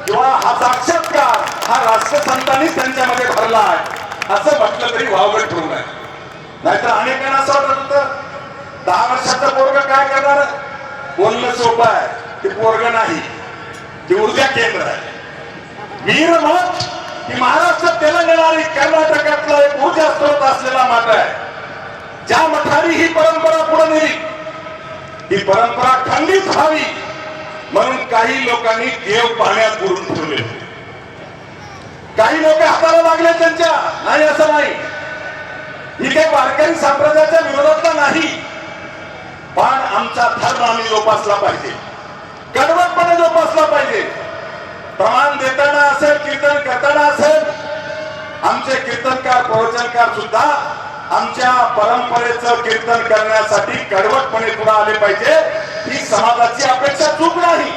किंवा हा साक्षात्कार हा राष्ट्रसंतांनी त्यांच्यामध्ये भरला आहे असं म्हटलं तरी वावगं ठरू नये. नाहीतर अनेकांना असं वाटत होतं 10 वर्षाचं पोरग काय करणार, बोलणं सोपं आहे, ते पोरग नाही, ते ऊर्जा केंद्र आहे. वीरमठ ही महाराष्ट्र, तेलंगणा आणि कर्नाटकातला एक ऊर्जा स्रोत असलेला मठ आहे. ज्या मठाने ही परंपरा पुढे नेली, ही परंपरा खंडित व्हावी म्हणून काही लोकांनी देव पाण्यात बुडून ठेवले. काही लोक हाताला लागले त्यांच्या, नाही असं नाही, ही काही वारकरी संप्रदायाच्या विरोधातला नाही, पण आमचा धर्म आम्ही जोपासला पाहिजे, कडवटपणे जोपासला पाहिजे. प्रमाण देताना असेल, कीर्तन करताना असेल, आमचे कीर्तनकार प्रवचनकार सुद्धा आमच्या परंपरेचं कीर्तन करण्यासाठी कडवटपणे पुढे आले पाहिजे. ही समाजाची अपेक्षा चूक नाही.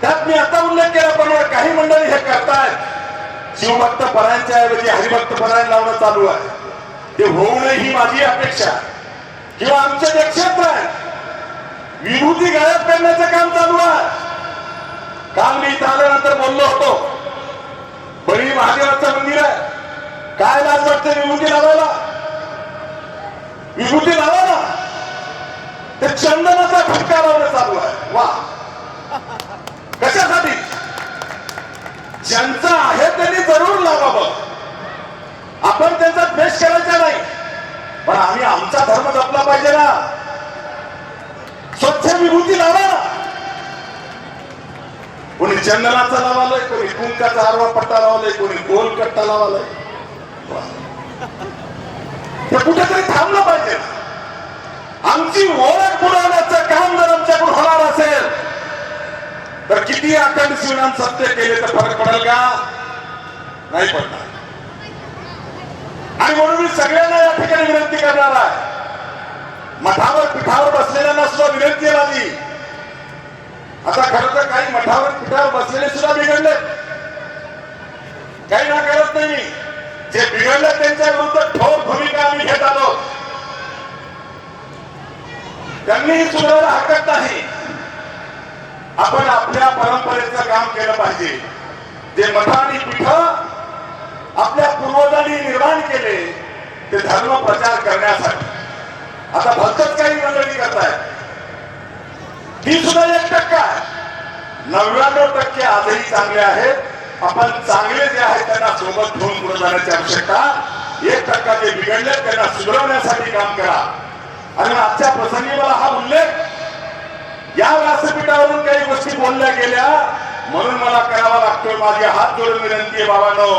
त्यात मी आता उल्लेख केल्याप्रमाणे काही मंडळी हे करतायत, शिवभक्त परायणच्या ऐवजी हरिभक्त परायण लावणं चालू आहे. ते होऊ नये ही माझी अपेक्षा. किंवा आमचे जे क्षेत्र आहे, विभूती गायब करण्याचं काम चालू आहे. काल मी इथं आल्यानंतर बोललो होतो, बळी महादेवाचं मंदिर आहे, काय लाज वाटते विभूती लावायला? विभूती लावा ना. ते चंदनाचा फटका लावणं चालू आहे. वा, कशासाठी? ज्यांचं आहे त्यांनी जरूर लावावं. आपण त्यांचा द्वेष करायचा नाही, पण आम्ही आमचा धर्म जपला पाहिजे ना. स्वच्छ विभूती लावा ना. कोणी चंदनाचा लावालय, कोणी कुंकाचा आरवा पट्टा लावलाय, कोणी गोल कट्टा लावालाय. हे कुठेतरी थांबलं पाहिजे. आमची ओळख बुडवण्याचं काम जर आमच्याकडून होणार असेल तर किती अखंड शिवनाम सत्य केले तर फरक पडेल का? नाही पडणार. आणि म्हणून मी सगळ्यांना या ठिकाणी विनंती करणार आहे, मठावर पीठावर बसलेल्यांना सुद्धा विनंती आली. आता खरं तर काही मठावर पीठावर बसलेले सुद्धा बिघडले, काही ना करत नाही मी. जे बिघडले त्यांच्या विरुद्ध ठोस भूमिका आम्ही घेत आलो. त्यांनीही सुधारायला हरकत नाही. आपण आपल्या परंपरेचं काम केलं पाहिजे. जे मठ आणि पीठ आपल्या पूर्वजांनी निर्माण केले ते धर्म प्रचार करण्यासाठी आता भलतच काही मंडळी करतायत. ती सुद्धा 1% आहे. 99% आजही चांगले आहेत. आपण चांगले जे आहेत त्यांना सोबत घेऊन पुढे जाण्याची आवश्यकता. 1% जे बिघडले त्यांना सुधारण्यासाठी काम करा. आणि आजच्या प्रसंगी मला हा उल्लेख या व्यासपीठावरून काही गोष्टी बोलल्या गेल्या म्हणून मला करावा लागतोय. माझी हात जोडून विनंती आहे बाबांनो,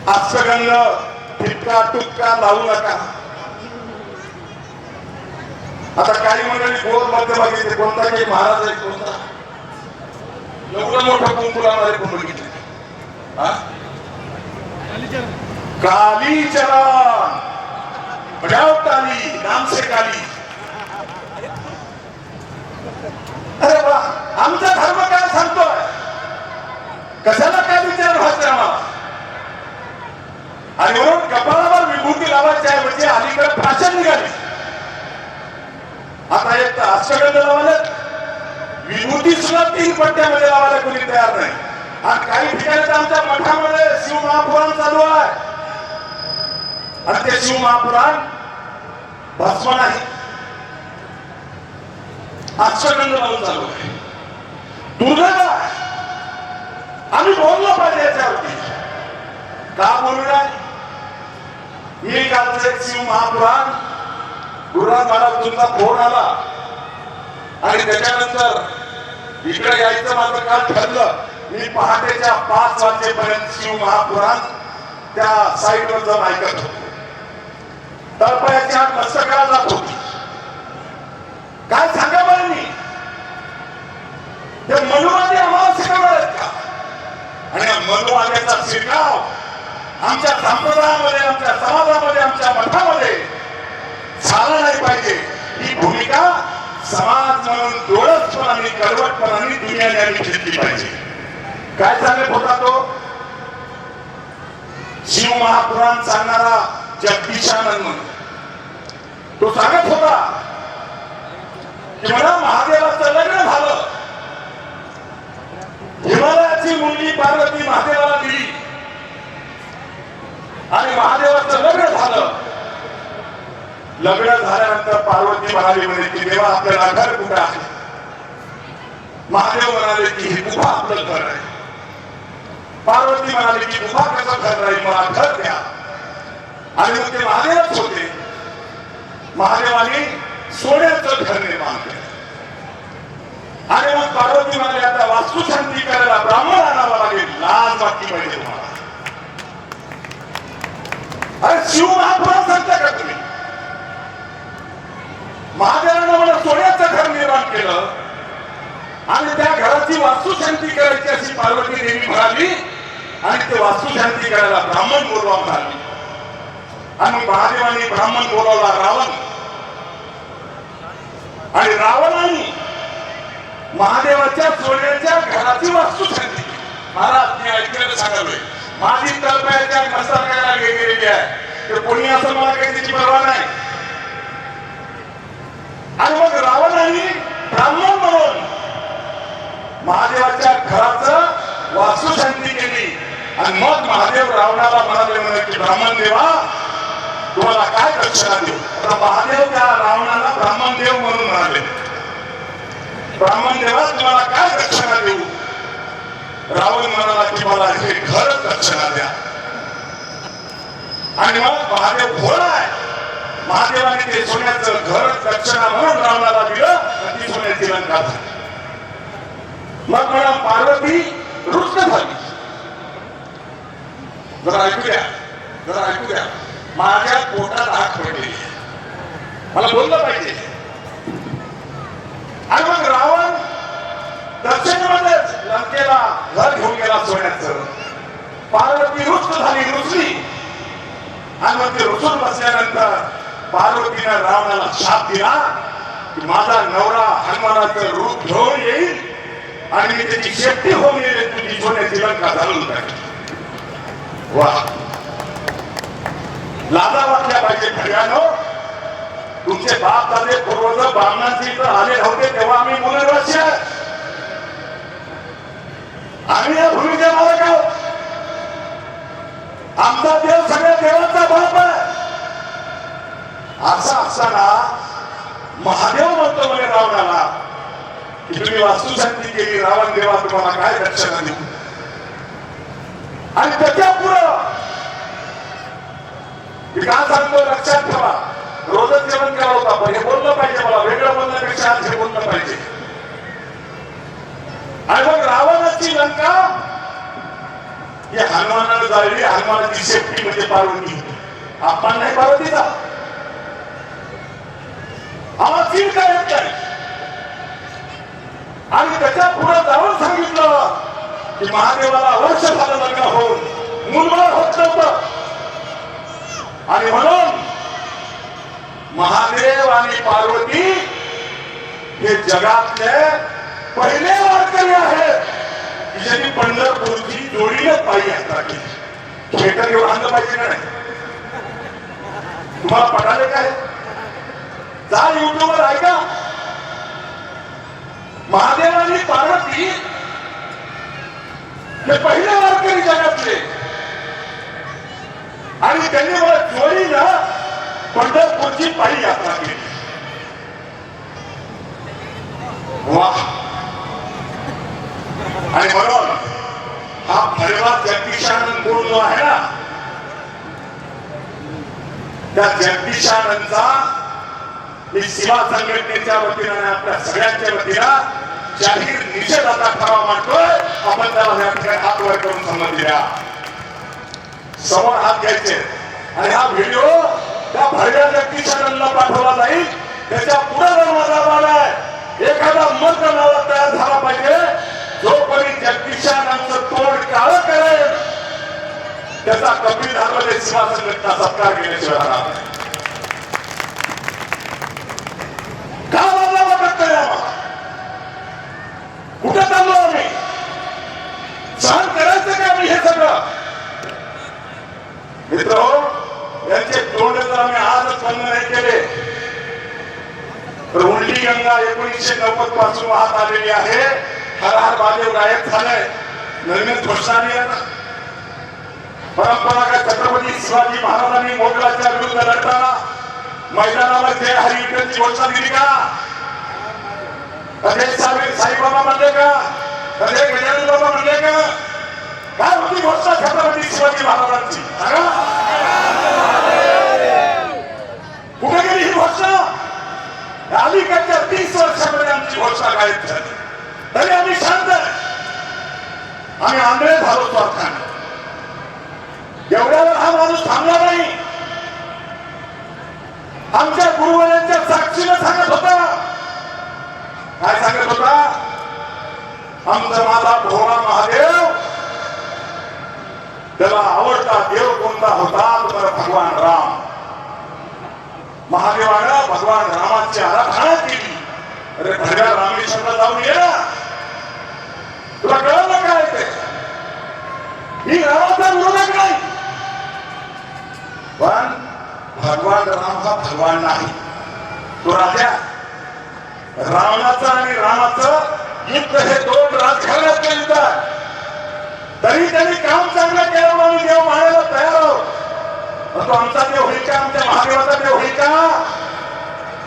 अस्सगंध ठिपका टुपका लावू नका. आता काही मंडळी गोर मध्यभागी ते कोणता काही महाराज आहे, कोणता एवढं मोठं कुंकू लावणारे कोण बघितले? कालीचरण बजाओ ताली, नाम से काली. अरे वा, आमचा धर्म काय सांगतोय? कशाला काय विचार व्हायचं आम्हाला? आणि म्हणून कपाळावर विभूती लावायची आहे म्हणजे अलीकडे फॅशन निघाली. आता एक अष्टगंध लावायला विभूती सुद्धा 3 पट्ट्यामध्ये लावायला कोणी तयार नाही. आणि काही ठिकाणी तर आमच्या मठामध्ये शिव महापुराण चालू आहे. आणि ते शिव महापुराण भस्म नाही, अष्टगंध लावून चालू आहे. दुर्दैव आहे. आम्ही बोललो पाहिजे याच्यावरती. का बोलू नाही? मी कालचं एक शिव महापुराण गुरुराज महाराज तुमचा फोन आला आणि त्याच्यानंतर इकडे यायचं माझं काल ठरलं. मी पहाटेच्या 5 वाजेपर्यंत शिव महापुराण त्या साईडवर जाऊन ऐकत होतो. तळपायाची आग मस्तकाला जात होती. काय सांगा बरं मी, ते मनुवादी आम्हाला शिकवणार आहेत का? आणि या मनुवाद्याचा शिकाव आमच्या संप्रदायामध्ये, आमच्या समाजामध्ये, आमच्या मठामध्ये झाला नाही पाहिजे. ही भूमिका समाज म्हणून डोळसपणाने कडवटपणाने दुनियाने आम्ही घेतली पाहिजे. काय सांगत होता तो शिव महापुराण सांगणारा जगदीशानंद म्हणून? तो सांगत होता की मला महादेवाचं लग्न झालं. हिमालयाची मुलगी पार्वती महादेवाला दिली आणि महादेवाचं लग्न झालं. लग्न झाल्यानंतर पार्वती म्हणाली म्हणे की देवा आपल्याला घर कुठं आहे? महादेव म्हणाले की हे गुफा आपलं घर आहे. पार्वती म्हणाली की गुफा कसं घर राहील, मला घर द्या. आणि मग ते महादेवच होते. महादेवाने सोन्याचं घर निर्माण केलं. आणि मग पार्वती म्हणाली आता वास्तुशांती करायला ब्राह्मण आणावा लागेल. लाज वाटली पाहिजे तुम्हाला. अरे शिव महापुराण सांगता का तुम्ही? महादेवानं मला सोन्याचं घर निर्माण केलं आणि त्या घराची वास्तुशांती करायची अशी पार्वती देवी म्हणाली. आणि ते वास्तुशांती करायला ब्राह्मण बोलवा म्हणाली. आणि महादेवाने ब्राह्मण बोलवला रावण. आणि रावणाने महादेवाच्या सोन्याच्या घराची वास्तुशांती केली. महाराज मी ऐकलेलं सांगालोय. माझी तळपायाच्या मस्तकाला गेलेली आहे. ते कोणी असं मला काही त्याची परवा नाही. आणि मग रावणाने ब्राह्मण म्हणून महादेवाच्या घराचं वास्तुशांती केली. आणि मग महादेव रावणाला म्हणाले म्हणे की ब्राह्मण देवा तुम्हाला काय दक्षिणा देऊ? आता महादेव त्या रावणाला ब्राह्मण देव म्हणून म्हणाले. ब्राह्मण देवा तुम्हाला काय दक्षिणा देऊ? रावण म्हणाला की मला हे घर दक्षिणा द्या. आणि मग महादेव भोळा आहे. महादेवाने ते सोन्याचं घर दक्षिणा म्हणून रावणाला दिलं आणि ती सोन्याची लंका झाली. मग मला पार्वती रुष्ट झाली. जरा ऐकू द्या, जरा ऐकू द्या. माझ्या पोटात आग पडली, मला बोललं पाहिजे. आणि मग रावण दक्षिणेमध्येच लंकेला घर घेऊन गेला सोन्याचं. पार्वती रुष्ट झाली, रुसली. आणि मग ते रुसून बसल्यानंतर पार्वतीनं रावणाला शाप दिला की माझा नवरा हनुमानाचं रूप घेऊन येईल आणि मी त्याची शेपटी होऊन येईल, तुझी सोन्याची लंका घालून टाकेल. वा, लाजा वाटल्या पाहिजे सगळ्यांनो. तुमचे बाप दादे पूर्वज ब्राह्मणांची इथं आले नव्हते तेव्हा आम्ही मूलनिवासी आहे. आम्ही या भूमीचे मालक आहोत. आमचा देव सगळ्या देवांचा बाप आहे. असं असताना महादेव म्हणतो म्हणे रावणाला की तुम्ही वास्तुशांती केली, रावण देवा तुम्हाला काय दक्षिणा देऊ. आणि त्याच्या पुढं का सांगतो लक्षात ठेवा, रोजच जेवण केला होता, पण हे बोललं पाहिजे, मला वेगळं बोलण्यापेक्षा आज हे बोललं पाहिजे. आणि मग रावणाची लंका ही हनुमानाला जाळली. हनुमानाची शेपटी म्हणजे पार्वती, आपण नाही पार्वतीचा आम्हाला चीड काय येत नाही. आणि त्याच्या पुढे जाऊन सांगितलं की महादेवाला वर्ष झालं लग्न होऊन मुलबाळ होत नव्हतं. आणि म्हणून महादेव आणि पार्वती हे जगातले पहिले वारकरी आहेत की ज्यांनी पंढरपूरची जोडीने पायी यात्रा केली. खेटर एवढं आणलं पाहिजे का नाही? तुम्हाला पटाले काय? जा युट्यूबवर ऐका. महादेव आणि पार्वती हे पहिले वारकरी जगातले, आणि त्यांनी मला जोडीनं पंढरपूरची पायी यात्रा केली. वाह. आणि म्हणून हा भरवा जगदीशानंद गुरु जो आहे ना, त्या जगदीशानंदचा मी सेवा संघटनेच्या वतीनं आणि आपल्या सगळ्यांच्या वतीनं जाहीर निषेधाचा ठराव मांडतोय. आपण त्याला या ठिकाणी हात वर करून संमती द्या. समोर हात घ्यायचे आणि हा व्हिडिओ त्या भरव्या जगदीशानंदला पाठवला जाईल. त्याच्या पुढे दरवाजा आलाय, एखादा मत नावा तयार झाला पाहिजे. जोपर्यंत जगदीशानंदचं तोंड काळं करेल त्याचा कपिल धारमध्ये सेवा संघटना सत्कार केल्याशिवाय राहणार नाही. का बदला वाटत नाही आम्हाला? कुठं चाललो आम्ही? सहन करायचं का आम्ही हे सगळं? मित्र, यांचे तोंड जर आम्ही आजच बंद नाही केले तर उलटी गंगा 1990 पासून वाहत आलेली आहे. हर हर महादेव गायब झालाय. नवीन घोषणा आली आहे. परंपरागत छत्रपती शिवाजी महाराजांनी मोगलाच्या विरुद्ध लढताना मैदानाला जय हरी विठ्ठलची घोषणा दिली का? कधी साईबाबा म्हणले का? कधी गजानन बाबा म्हणले का? काय होती घोषणा छत्रपती शिवाजी महाराजांची? कुठे गेली ही घोषणा? अलीकडच्या 30 वर्षामध्ये आमची घोषणा गायब झाली. तरी आम्ही शांत आहे. आम्ही आंधळे झालो स्वार्थाने. एवढ्यावर हा माणूस थांबला नाही. आमच्या गुरुवारांच्या साक्षीने सांगत होता. काय सांगत होता? आमचा माझा भोळा महादेव, त्याला आवडता देव कोणता होता? तर भगवान राम. महादेवानं भगवान रामाची आराधना केली. अरे भगव्या रामेश्वरला जाऊन ये ना, तुला कळलं काय ते? ही रामाचा विरोधक नाही, पण भगवान राम हा भगवान नाही. तो राजा रावणाचं आणि रामाचं युद्ध हे दोन राजघराण्यातलं युद्ध आहे. तरी त्यांनी काम चांगलं केलं म्हणून देव मानायला तयार आहोत. तो आमचा देव होईल का? आमच्या महादेवाचा देव होईल का?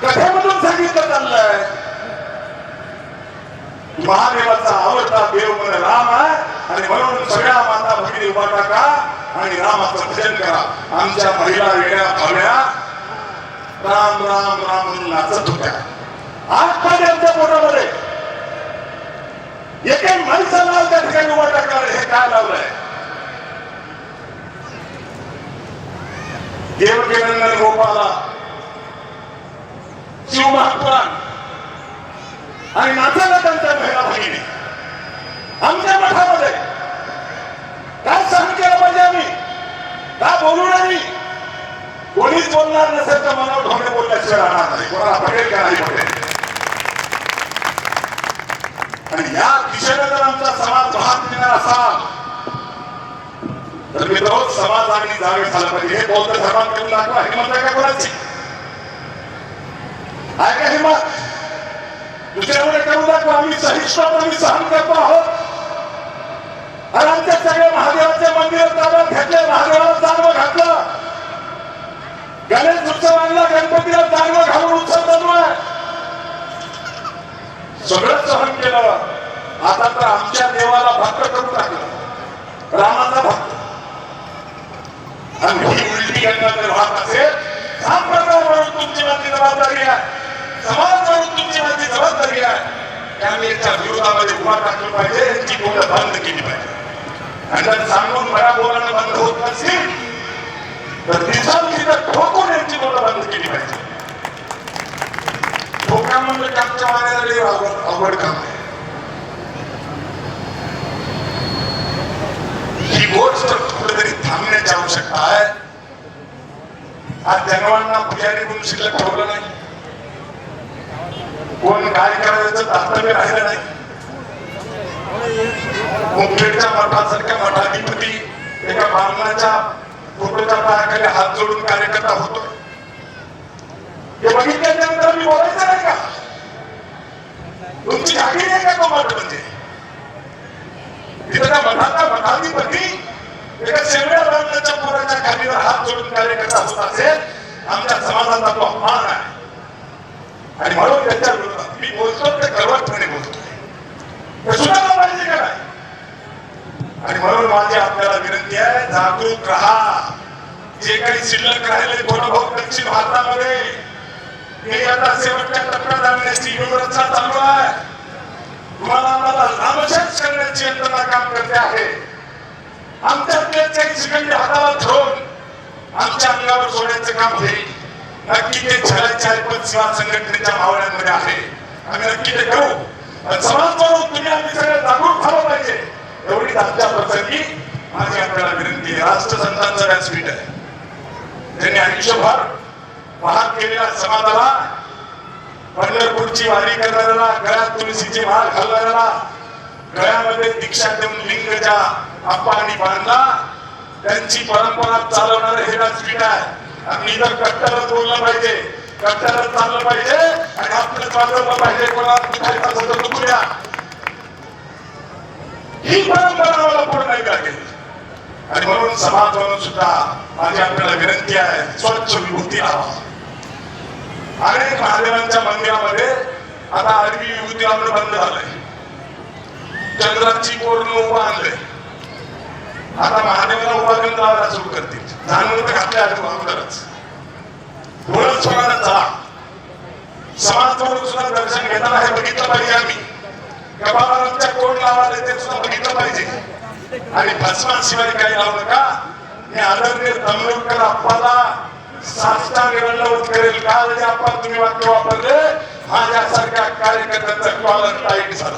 कथेमधून सांगितलं चाललंय. महादेवाचा आवडता देव म्हणजे राम आहे. आणि म्हणून सगळ्या माता भगिनी उभा टाका आणि रामाचं भजन करा. आमच्या महिला वेगळ्या भावल्या राम राम राम म्हणून नाचत होत्या. आजपर्यंत आमच्या पोटामध्ये एकही माणसाला त्या ठिकाणी उभा टाकणार. हे काय लावलंय? देवकीनंदन गोपाला, शिव महापुराण आणि नाचायला त्यांच्या महिला भगिनी आमच्या मठामध्ये. काय सहन केलं पाहिजे आम्ही? का बोलू नाही? कोणीच बोलणार नसेल तर मनावर ढोणे बोलल्याशिवाय राहणार नाही. कोणाला पटेल का नाही पटेल? आणि या दिशेने जर आमचा समाज वाहत नेणार असाल तर मित्र, समाजाने जागे झालं पाहिजे. हे बौद्ध धर्मात करून दाखवा. हिंमत आहे का कोणाची? आहे का हिंमत? दुसऱ्यामुळे करून दाखवा. आम्ही सहिष्णुता, आम्ही सहन करतो आहोत. आणि आमच्या सगळ्या महादेवाचे मंदिर ताब्यात घेतले, महादेवाला जानवं घातलं, गणेश उत्सव आणला, गणपतीला जानवं घालून उत्सव चालू आहे. सगळं सहन केलं. केलं, आता तर आमच्या देवाला भक्त करून टाकलं, रामाचा भक्त. आणि ही उलटी गंगा जर वाहत असेल, संप्रदाय म्हणून तुमची माझी जबाबदारी आहे, समाज म्हणून तुमची माझी जबाबदारी आहे. त्यामुळे याच्या विरोधामध्ये उभा टाकलं पाहिजे, यांची बोलणं बंद केली पाहिजे. आणि जर सांगून बऱ्या बोलणं बंद होत नसेल तर दिवसांनी तिथं ठोकून यांची बोलणं बंद केली पाहिजे. ठोका म्हणजे कामच्या मानाला अवघड काम आहे. ही गोष्ट कुठेतरी थांबण्याची आवश्यकता आहे. आज जनावरांना पुजारी म्हणून शिल्लक ठेवलं नाही, कोण काय करायचं तात्पर्य राहिलं नाही. मुंबईच्या मठासारख्या मठाधिपती एका ब्राह्मणाच्या फोटोच्या पायाखाली हात जोडून कार्यकर्ता होतो. हे बघितल्यानंतर मी बोलायचं नाही का? तुमची जागी नाही का तो मठ? म्हणजे तिथं त्या मठाचा मठाधिपती एका शेवड्या ब्राह्मणाच्या पोराच्या खालीवर हात जोडून कार्यकर्ता होत असेल, आमच्या समाजाचा तो अपमान आहे. आणि म्हणून त्याच्या विरोधात मी बोलतो ते गर्वपणे बोलतोय, ते सुधारलं पाहिजे का नाही? आणि म्हणून माझी आपल्याला विनंती आहे, जागरूक राहा. जे काही शिल्लक राहिले कोणभोग दक्षिण भारतामध्ये हे आता शेवटच्या टप्प्यात आणण्याची व्यवस्था चालू आहे. तुम्हाला आम्हाला नामशेष करण्याची यंत्रणा काम करते आहे. आमच्यातले काही शिकंडी हाताला ठेवून आमच्या अंगावर सोडायचं काम होईल. नक्की ते छळाच्या ऐपत सेवा संघटनेच्या मावळ्यांमध्ये आहे. आम्ही नक्की ते करू. समाज म्हणून तुम्ही आम्ही सगळे जागरूक झालं पाहिजे, एवढीच आजच्या प्रसंगी माझी आपल्याला विनंती आहे. राष्ट्रसंतांचं व्यासपीठ आहे, त्यांनी आयुष्यभर वाहन केलेल्या समाजाला, पंढरपूरची वारी करणाऱ्याला, गळ्यात तुळशीची माळ घालणाऱ्याला, गळ्यामध्ये दीक्षा देऊन लिंगच्या अप्पांनी बांधला, त्यांची परंपरा चालवणारं हे व्यासपीठ आहे. आम्ही इथं कट्टरच बोललं पाहिजे, कट्टरच चाललं पाहिजे आणि आपलं चालवलं पाहिजे. कोणाला ही परंपरा मला पुढे नाही लागेल. आणि म्हणून समाज म्हणून सुद्धा माझी आपल्याला विनंती आहे, स्वच्छ विभूती लावा. अनेक महादेवांच्या मंदिरामध्ये आता आडवी विभूती लावणं बंद झालंय, चंद्राची कोरण उभा आणलंय. आता महादेवाला उभा करून लावायला सुरू करतील. जाणून तर घातल्या अगोदरच थोडंच सोडायला चला. समाज म्हणून सुद्धा दर्शन घेताना हे बघितलं पाहिजे. आम्ही कपाळाच्या कोण लावायला ते सुद्धा बघितलं पाहिजे. आणि भस्माशिवाय काही लावू नका. मी आदरणीय तमलोकर अप्पाला साष्टांग दंडवत करेल. काल जे अप्पा तुम्ही वाक्य वापरले, माझ्यासारख्या कार्यकर्त्यांचं कॉलर टाईट झालं.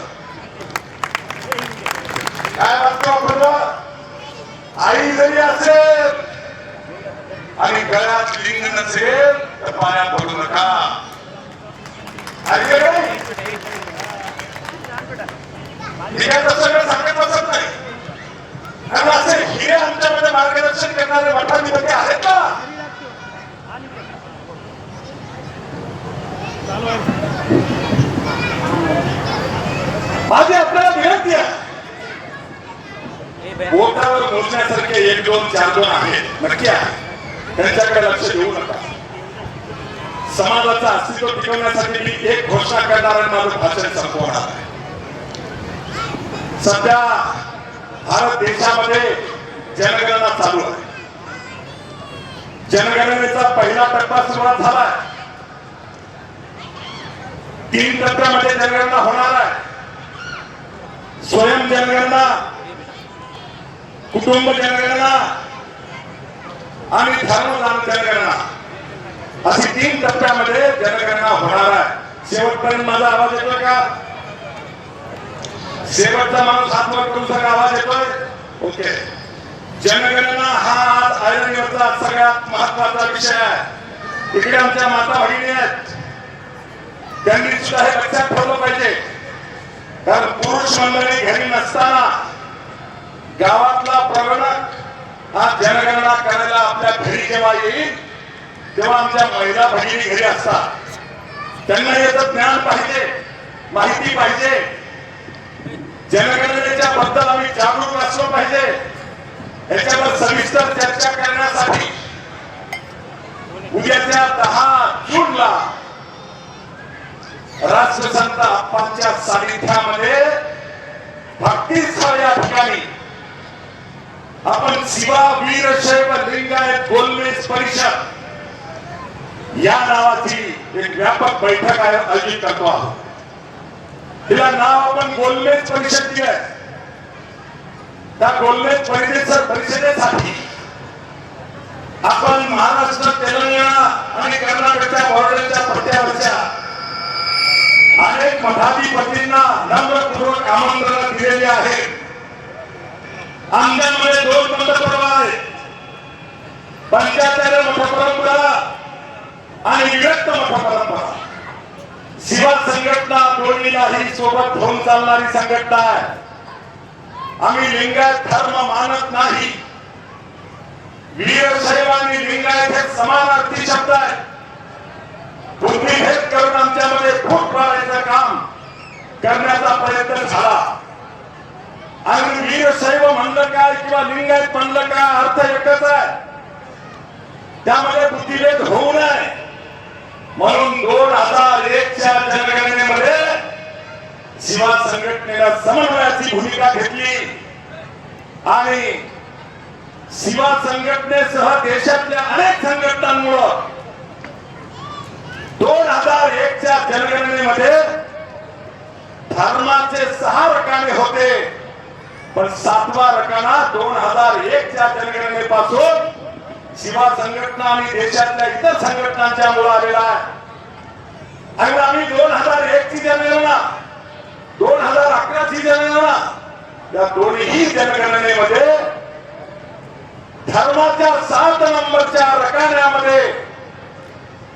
काय वाक्य वापरलं? आई जरी असेल आणि गळ्यात लिंग नसेल तर पाया पडू नका. मी काय सगळं सांगत बसत नाही. आणि असे हिरे आमच्यामध्ये मार्गदर्शन करणारे मठाधिपती आहेत का? माझी आपल्याला विनंती आहे, बोटावर मोजण्यासारखे 1, 2, 4, 2 आहेत, नक्की आहे. त्यांच्याकडे लक्ष देऊ नका. समाजाचं अस्तित्व टिकवण्यासाठी मी एक घोषणा करणार आणि माझं भाषण संपवणार आहे. सध्या भारत देशामध्ये जनगणना चालू आहे. जनगणनेचा पहिला टप्पा सुरुवात झाला. 3 टप्प्यामध्ये जनगणना होणार आहे. स्वयं जनगणना, कुटुंब जनगणना आणि धर्मदान जनगणना अशी 3 टप्प्यामध्ये जनगणना होणार आहे. शेवटपर्यंत माझा आवाज येतोय का? शेवटचा माणूस हात वर करून सगळा आवाज येतोय? ओके. जनगणना हा आज आयरणीवरचा सगळ्यात महत्वाचा विषय आहे. इकडे आमच्या माता भगिनी आहेत, त्यांनी सुद्धा हे लक्षात ठेवलं पाहिजे. कारण पुरुष मंडळी घरी नसताना गावातला प्रगणक हा जनगणना करायला आपल्या घरी जेव्हा येईल तेव्हा आमच्या महिला भगिनी घरी असतात. त्यांना याचं ज्ञान पाहिजे, माहिती पाहिजे. जनगणनेच्या बद्दल आम्ही जागरूक असलो पाहिजे. याच्यावर सविस्तर चर्चा करण्यासाठी उद्याच्या 10 जूनला राष्ट्रसंत अप्पांच्या सानिध्यामध्ये भक्ती स्थळ या ठिकाणी आपण शिवा वीरशैव लिंगायत गोलमेज परिषद या नावाची एक व्यापक बैठक आयोजित करतो आहोत. तिला नाव आपण गोलमेज परिषद दिलंय. त्या गोलमेज परिषदेसाठी आपण महाराष्ट्र, तेलंगणा आणि कर्नाटकच्या बॉर्डरच्या पट्ट्यावरच्या अनेक मठाधिपतींना नम्रपूर्वक आमंत्रण दिलेले आहे. आमच्यामध्ये 2 मठपरंपरा आहेत. 75 मठपरंपरा आणि विरक्त मठपरंपरा. शिवा संघटना दोन्हीलाही सोबत घेऊन चालणारी संघटना आहे. आम्ही लिंगायत धर्म मानत नाही. वीरशैव आणि लिंगायत हे समानार्थी शब्द आहेत. बुद्धिभेद करून आमच्यामध्ये फूट पाडायचं काम करण्याचा प्रयत्न झाला. आणि वीरशैव म्हणलं काय किंवा लिंगायत म्हणलं काय, अर्थ एकच आहे. त्यामध्ये बुद्धिभेद होऊ नये म्हणून 2001च्या जनगणनेमध्ये शिवा संघटनेला समन्वयाची भूमिका घेतली आणि शिवा संघटनेसह देशातल्या अनेक संघटनांमुळे 2001च्या जनगणनेमध्ये धर्माचे 6 रकाने होते, पण 7वा रकाना 2001च्या जनगणनेपासून शिवा संघटना आणि देशातल्या इतर संघटनांच्या मुळे आलेला आहे. आणि आम्ही 2001ची जनगणना, 2011ची जनगणना या दोन्ही जनगणनेमध्ये धर्माच्या 7 नंबरच्या रकान्यामध्ये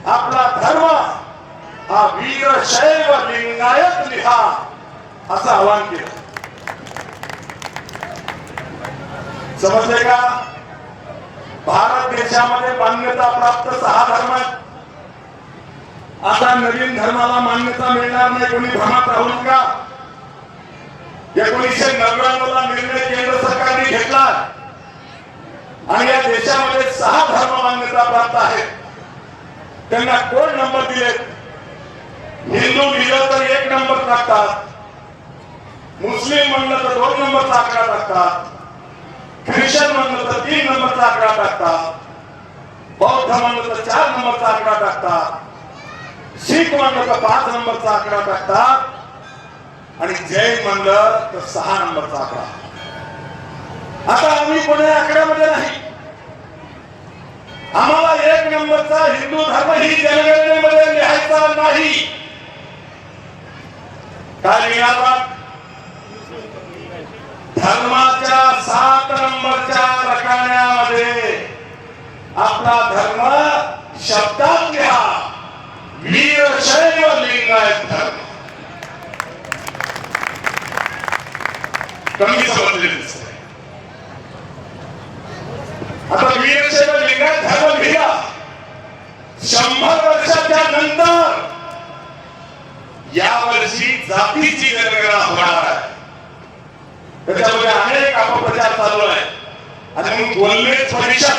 आपला धर्म हा वीरशैव लिंगायत लिहा असं आवाहन केलं. समजले का? भारत देशामध्ये मान्यता प्राप्त 6 धर्म आहेत. आता नवीन धर्माला मान्यता मिळणार नाही, कोणी भ्रमात राहू नका. 1999 ला निर्णय केंद्र सरकारने घेतला आणि या देशामध्ये 6 धर्म मान्यता प्राप्त आहेत. त्यांना कोड नंबर दिलेत. हिंदू लिहिलं तर 1 नंबर टाकतात, मुस्लिम म्हणलं तर 2 नंबरचा आकडा टाकतात, ख्रिश्चन म्हणलं तर 3 नंबरचा आकडा टाकतात, बौद्ध म्हणलं तर 4 नंबरचा आकडा टाकतात, शीख म्हणलं तर 5 नंबरचा आकडा टाकतात आणि जैन म्हणलं तर 6 नंबरचा आकडा. आता आम्ही कोणी आकड्यामध्ये नाही. आम्हाला 1 नंबरचा हिंदू धर्म ही जनगणनेमध्ये लिहायचा नाही. काय लिहावा? धर्माच्या 7 नंबरच्या रकान्यामध्ये आपला धर्म शब्दात लिहा, वीरशैव लिंगायत धर्म. कमी समजले दिसते. आता वीरशैव लिंगायत धर्म लिहा. 100 वर्षाच्या नंतर यावर्षी जातीची जनगणना होणार आहे. त्याच्यामध्ये अनेक अपप्रचार चालू आहे आणि म्हणून गोलमेज परिषद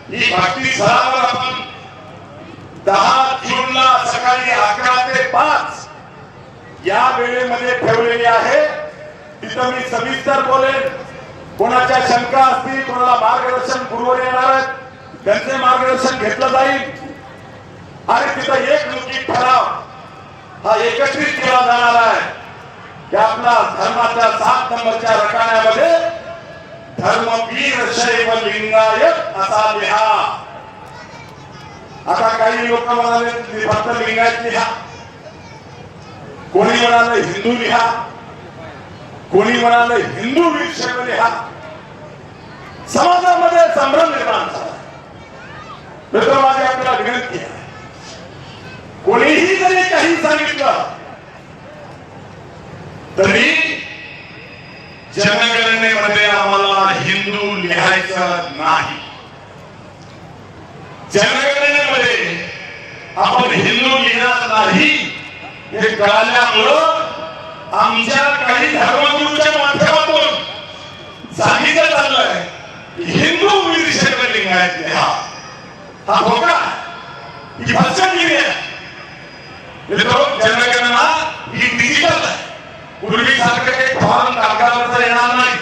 ही भक्ती स्थळावर आपण 10 जूनला सकाळी 11 ते 5 या वेळेमध्ये ठेवलेली आहे. तिथं मी सविस्तर बोलेन. कोणाच्या शंका असतील, कोणाला मार्गदर्शन गुरुवर येणार आहेत, त्यांचे मार्गदर्शन घेतलं जाईल आणि तिथं एकमुखी ठराव हा एकत्रित केला जाणार आहे की आपला धर्माच्या 7 नंबरच्या रकान्यामध्ये धर्म वीरशैव लिंगायत असा लिहा. आता काही लोक म्हणाले फक्त लिंगायत लिहा, कोणी म्हणाले हिंदू लिहा, कोणी म्हणाले हिंदू वीरशैव लिहा. समाजामध्ये संभ्रम निर्माण झाला. मित्र, माझी आपल्याला विनंती आहे, कोणीही जरी काही सांगितलं तरी जनगणनेमध्ये आम्हाला हिंदू लिहायचं नाही. जनगणनेमध्ये आपण हिंदू लिहिणार नाही हे कळाल्यामुळं आमच्या काही धर्मगुरूच्या माध्यमातून सांगितलं चाललंय हिंदू वीरशैव लिंगायत लिहा. हा धोका, ही फसवणूक आहे. जनगणना सारखं काही फॉर्म कागदावर येणार नाही.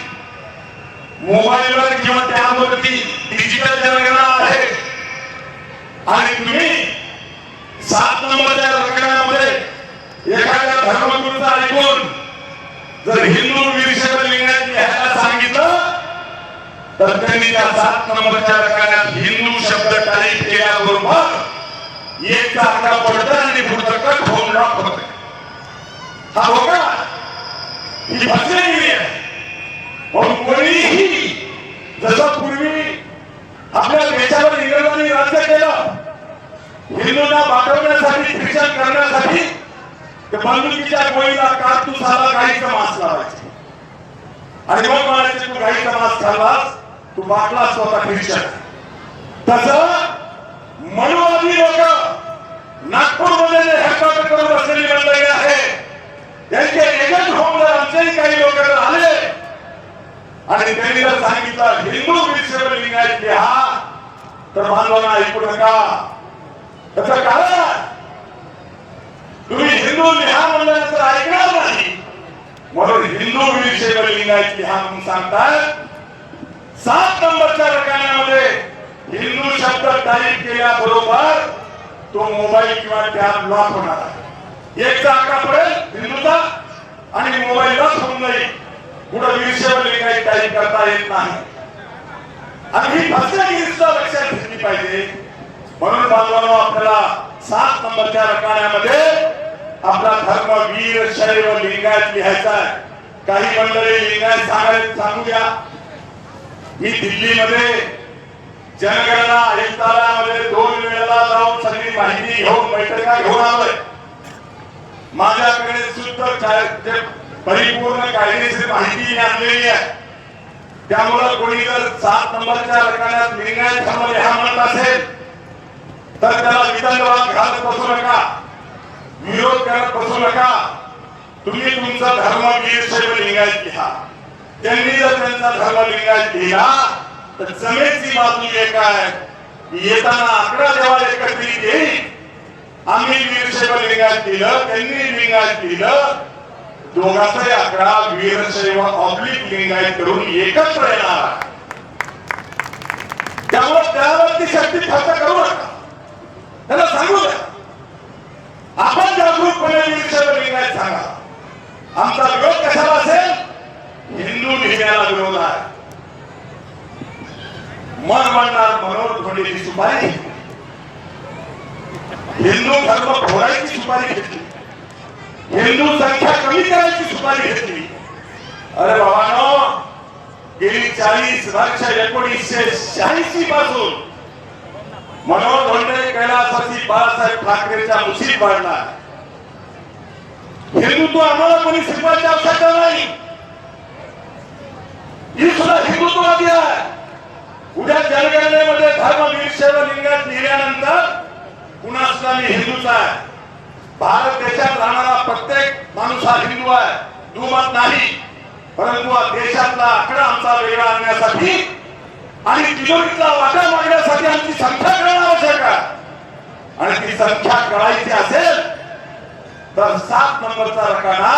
मोबाईलवर किंवा त्यावरती डिजिटल जनगणना आहे आणि तुम्ही 7 नंबरच्या रकान्यामध्ये एखाद्या धर्मगुरूचा ऐकून जर हिंदू वीरशैव लिंगायत लिहायला सांगितलं तर त्यांनी त्या 7 नंबरच्या रकान्यात हिंदू शब्द टाईप केल्याबरोबर एक आकडा पडतं आणि पुढचं कट होऊन लॉक होतं. हा बघा ही फसवेगिरी आहे. म्हणून कोणीही जसं पूर्वी आपल्या देशावर इंग्रजांनी राज्य केलं, हिंदूंना बाटवण्यासाठी शिक्षण करण्यासाठी ते बंदुकीच्या गोळीला कारतूसाला गाईचा मांस लावायचे आणि मग म्हणायचे तू गाईचा मांस खाल्लास तू बाटला स्वतः ख्रिश्चन. तसं मनुवादी लोक नागपूरमध्ये जे हेडक्वार्टर करून बसलेली मंडळी आहे त्यांचे एजंट होऊन जर आमचेही काही लोक आले आणि त्यांनी जर सांगितलं हिंदू वीरशैव लिंगायत लिहा तर बांधवांना ऐकू नका. त्याचं कारण तुम्ही हिंदू लिहा म्हणल्यानंतर ऐकणार नाही. म्हणून हिंदू वीरशैव लिंगायत लिहा म्हणून सांगतात. 7 नंबरच्या रकान्यामध्ये हिंदू शब्द टाईप केल्याबरोबर तो मोबाईल किंवा टॅब लॉक होणार आहे. एकचा आकडा पडेल हिंदूचा आणि मोबाईल लॉक होऊन जाईल. पुढे वीरशैव लिंगायत टाईप करता येत नाही. आणि ही फसवेगिरी सुद्धा लक्षात घेतली पाहिजे. म्हणून बांधवांनो आपल्याला 7 नंबरच्या रकान्यामध्ये आपला धर्म वीरशैव लिंगायत लिहायचा आहे. काही मंडळी लिंगायत सांगू द्या. मी दिल्लीमध्ये जनगणना आयुक्तालयामध्ये 2 वेळेला जाऊन सगळी माहिती घेऊन बैठका घेऊन आलोय. माझ्याकडे शुद्ध परिपूर्ण कायदेशीर माहिती आणलेली आहे. त्यामुळे कोणी जर 7 नंबरच्या रकान्यात लिंगायत धर्म लिहा म्हणत असेल तर त्याला विदंडवाद घालत बसू नका, विरोध करत बसू नका. तुम्ही तुमचा धर्म वीरशैव लिंगायत लिहा. त्यांनी जर त्यांचा धर्म लिंगायत लिहिला तर जमेची बाजू एक आहे. येताना आकडा जेव्हा एकत्रित येईल आम्ही वीरशैव लिंगायत लिहिलं त्यांनी लिंगायत लिहिलं दोघांचाही आकडा वीरशैव ऑब्लिक लिंगायत करून एकत्र येणार. त्यामुळे त्यावरती शक्ती खर्च करू नका. त्याला सांगू द्या आपण जागरूकपणे वीरशैव लिंगायत सांगा. आमचा विरोध कशाला असेल? हिंदू लिहिण्याला विरोध आहे. मन म्हणणार मनोरथोडीची सुपारी, हिंदू धर्म फोडायची सुपारी घेतली, हिंदू संख्या कमी करायची सुपारी घेतली. अरे बाबांनो गेली 40 वर्ष 1986 पासून मनोहर धोंडे कैलासवासी बाळासाहेब ठाकरेच्या मुठीत पाडला. हिंदुत्व आम्हाला कोणी शिकवायची आवश्यकता नाही. ही सुद्धा हिंदुत्ववादी आहे. उद्या जनगणनेमध्ये धर्म वीरशैव लिंगायत लिहिल्यानंतर पुन्हा सुद्धा मी हिंदूच आहे. भारत देशात राहणारा प्रत्येक माणूस हा हिंदू आहे, दुमत नाही. परंतु देशातला आकडा आमचा वेगळा आणण्यासाठी आणि तिजोरीतला वाटा मागण्यासाठी आमची संख्या कळणं आवश्यक आहे. आणि ती संख्या कळायची असेल तर 7 नंबरचा रकाना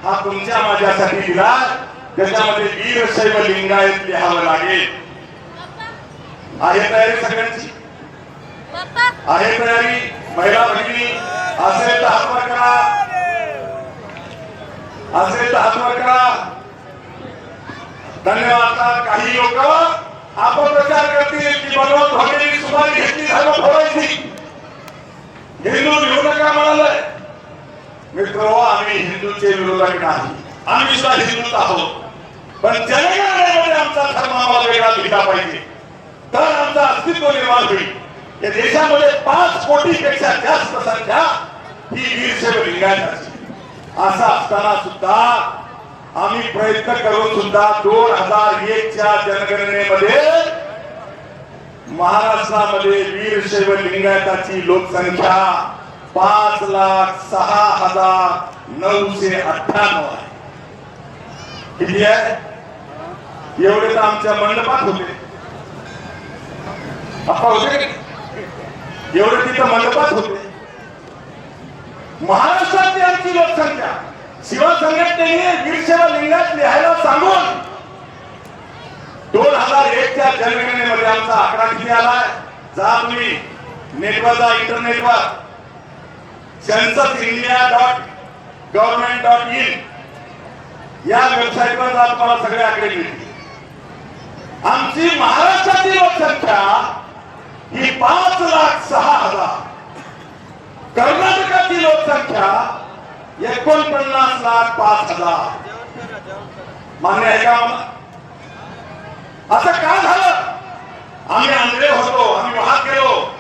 हा तुमच्या माझ्यासाठी दिला. त्याच्यामध्ये वीरशैव लिंगायत लिहावं लागेल. आहे तयारी सगळ्यांची? आहे तयारी? महिला भगिनी असेल तर हातवर करा, असेल तर हातवर करा. धन्यवाद. काही लोक अपप्रचार करतील की मनोहर धोंडेंनी सुपारी घेतली धर्म फोडायची, हिंदू लिहू नका म्हणालंय. मित्र आम्ही हिंदूचे विरोधक नाही, आम्ही सुद्धा हिंदूच आहोत. पण जनगणनेमध्ये आमचा धर्म आम्हाला वेगळा लिहिला पाहिजे तर आमचं अस्तित्व निर्माण होईल. या देशामध्ये 5 कोटीपेक्षा जास्त संख्या ही वीरशैव लिंगायताची. असं असताना सुद्धा आम्ही प्रयत्न करून सुद्धा 2001च्या जनगणनेमध्ये महाराष्ट्रामध्ये वीरशैव लिंगायताची लोकसंख्या 5,06,998 आहे. किती आहे? एवढे तर आमच्या मंडपात होते. अप्पा होते एवढे तिथं मंडपात होते. महाराष्ट्रातली आमची लोकसंख्या शिवा संघटनेने वीरशैव लिंगायत लिहायला सांगून 2001च्या जनगणनेमध्ये आमचा आकडा किती आलाय? जा तुम्ही नेटवर जा, इंटरनेटवर censusindia.government.in या वेबसाईटवर जा, तुम्हाला सगळे आकडे मिळतील. आमची महाराष्ट्राची लोकसंख्या ही 5,06,000. कर्नाटकाची लोकसंख्या 49,05,000. मान्य आहे का मला? असं का झालं? आम्ही आंधळे होतो, आम्ही वाहत गेलो,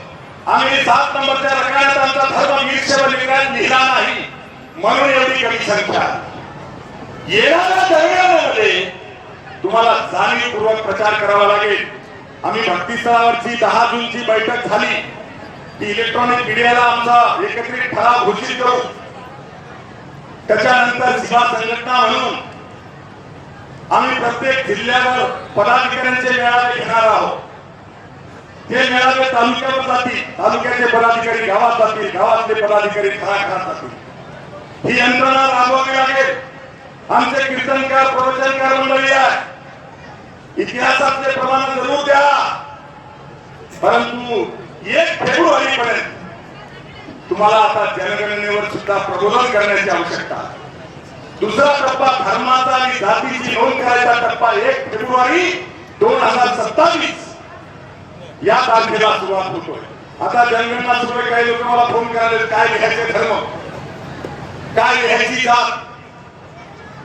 आम्ही 7 नंबरच्या रकान्यात आमचा धर्म वीरशैव लिंगायत लिहिला नाही म्हणून एवढी कमी संख्या. येणाऱ्या जनगणनेमध्ये तुम्हाला जाणीवपूर्वक प्रचार करावा लागेल. आम्ही भक्तीस्थळावरची 10 जूनची बैठक झाली ती इलेक्ट्रॉनिक मीडियाला आमचा एकत्रित ठराव घोषित करू. त्याच्यानंतर शिवा संघटना म्हणून आम्ही प्रत्येक जिल्ह्यावर पदाधिकाऱ्यांचे मेळावे घेणार आहोत. ते मेळावे तालुक्यावर जातील, तालुक्याचे पदाधिकारी गावात जातील, गावातले पदाधिकारी घराघरात जातील. ही यंत्रणा राबवावी लागेल. आमचे कीर्तनकार प्रवचनकार मंडळी आहे, इतिहासातले प्रमाण जरूर द्या, परंतु 1 फेब्रुवारी पर्यंत तुम्हाला आता जनगणनेवर सुद्धा प्रबोधन करण्याची आवश्यकता आहे. दुसरा टप्पा धर्माचा आणि जातीची नोंद करायचा टप्पा 1 फेब्रुवारी 2027 या तारखेला सुरुवात होतोय. आता जनगणना सुरू आहे. काही लोक मला फोन करायला, काय लिहायचे धर्म, काय लिहायची जात.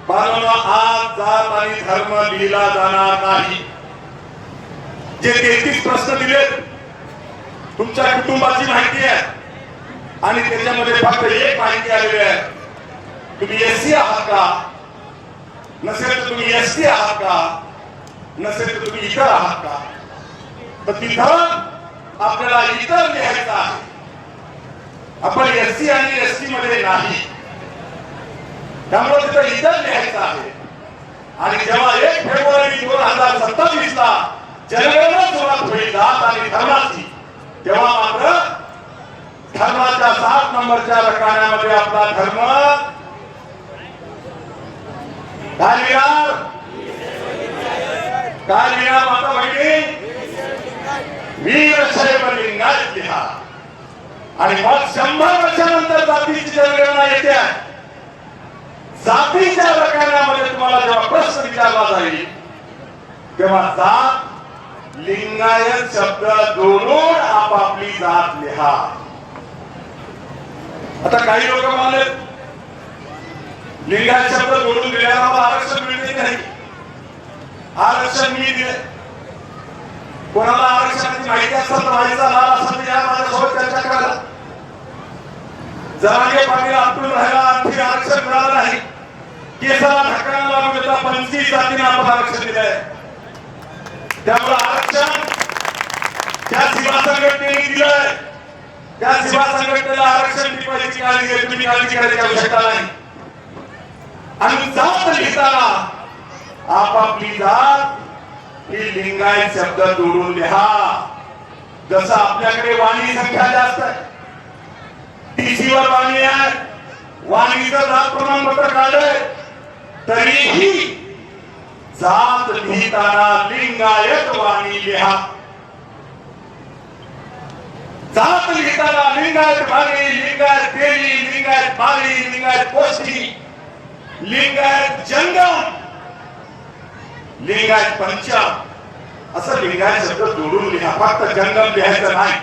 बाळांनो, आज जात आणि धर्म लिहिला जाणार नाही. जे 33 प्रश्न दिलेत तुमच्या कुटुंबाची माहिती आहे आणि त्याच्यामध्ये फक्त एक माहिती आलेली आहे, तुम्ही एससी आहात का, नसेल तर तुम्ही एसटी आहात का, नसेल तर तुम्ही इतर आहात का. तर तिथं आपल्याला इतर लिहायचं आहे. आपण एससी आणि एसटी मध्ये नाही, त्यामुळे तिथं इतर लिहायचं आहे. आणि जेव्हा 1 फेब्रुवारी 2027 ला जनगणना सुरुवात होईल जात आणि धर्माची, तेव्हा मात्र धर्माच्या 7 नंबरच्या रकान्यामध्ये आपला धर्म काय लिहिणार? काय लिहिणार माता भगिनी? वीरशैव लिंगायत लिहा. आणि मग 100 वर्षानंतर जातीची जनगणना येते. जातीच्या रकान्यामध्ये तुम्हाला जेव्हा प्रश्न विचारला जाईल तेव्हा जात लिंगायत शब्द जोडून आपापली जात लिहा. आता काही लोक म्हणाले लिंगायत शब्द जोडून दिल्याला मला आरक्षण मिळते नाही. आरक्षण मी दिले. कोणाला आरक्षणाची माहिती असेल तर माहितीचा लाभ असेल तर या माझ्यासोबत चर्चा करायला. जरांगे पाटील आपटून राहिला, आणखी आरक्षण मिळालं नाही. केसाला धक्का लागून देता 25 जातींना आपण आरक्षण दिलंय. त्यामुळे आरक्षण त्या शिवा संघटनेने दिलंय. त्या शिवा संघटनेला आरक्षण टिपायची काळजी घ्या, तुम्ही काळजी करायची आवश्यकता नाही. आणि जात लिहिताना आपापली जात ही लिंगायत शब्द जोडून लिहा. जसं आपल्याकडे वाणी संख्या जास्त आहे, टीसीवर वाणी आहे, वाणीचं जात प्रमाणपत्र काढलंय, तरीही जात लिहिताना लिंगायत वाणी लिहा. जात लिहिताना लिंगायत वाणी, लिंगायत देवी, लिंगायत बाळी, लिंगायत पोष्टी, लिंगायत जंगम, लिंगायत पंचम असं लिंगायत शब्द जोडून लिहा. फक्त जंगम लिहायचं नाही.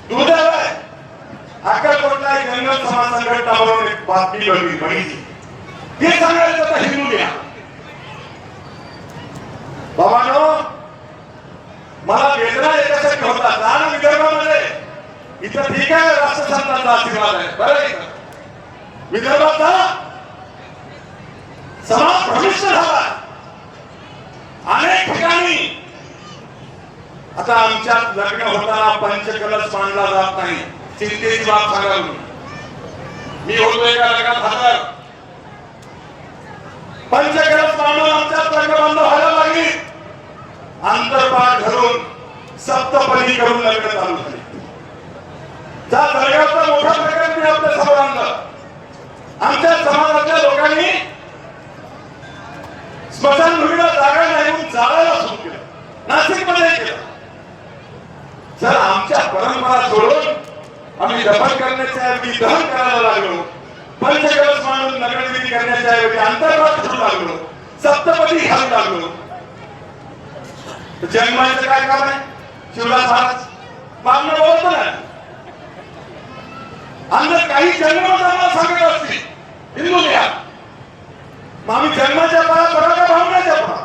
दुर्दैव अक्कलकोटला जंगम समाज संघटना म्हणून एक बातमी बघितली. हे सांगायचं तर हिंदू लिहा. बाबांनो, मला वेदना याच्यासाठी होता, जाणं विदर्भामध्ये इथं ठीक आहे, राष्ट्रसंतांचा आशीर्वाद आहे, बरं आहे. विदर्भाचा समाज भ्रष्ट झाला अनेक ठिकाणी. आता आमच्यात लग्न होताना पंचकलश मांडला जात नाही. चिंतेची बाब सांगा. मी होतो एका लग्नात हजर. पंचकलश मांडून आमच्यात लग्न बंद व्हायला लागली. अंतरपाठ घालून सप्तपदी करून लग्न चालू झाले. त्या दर्ग्याचा मोठा प्रकार मी आपल्या समोर आणला. आमच्या समाज स्मशानभूमीला जागा नाही म्हणून जाळायला सुरू केलं, नाशिकमध्ये केलं. जर आमच्या परंपरा सोडून आम्ही दफन करण्याच्या ऐवजी दहन करायला लागलो, पंचकलश मांडून नगरविधी करण्याच्या ऐवजी अंतर्भाग करू लागलो, सप्तपदी घालू लागलो, जन्माचं काय काम आहे? शिवदास महाराज मागणं बोलतो ना, आणि काही जन्म सांगत असतील हिंदू लिहा, मग आम्ही जन्माच्या परा का भावनाच्या परा?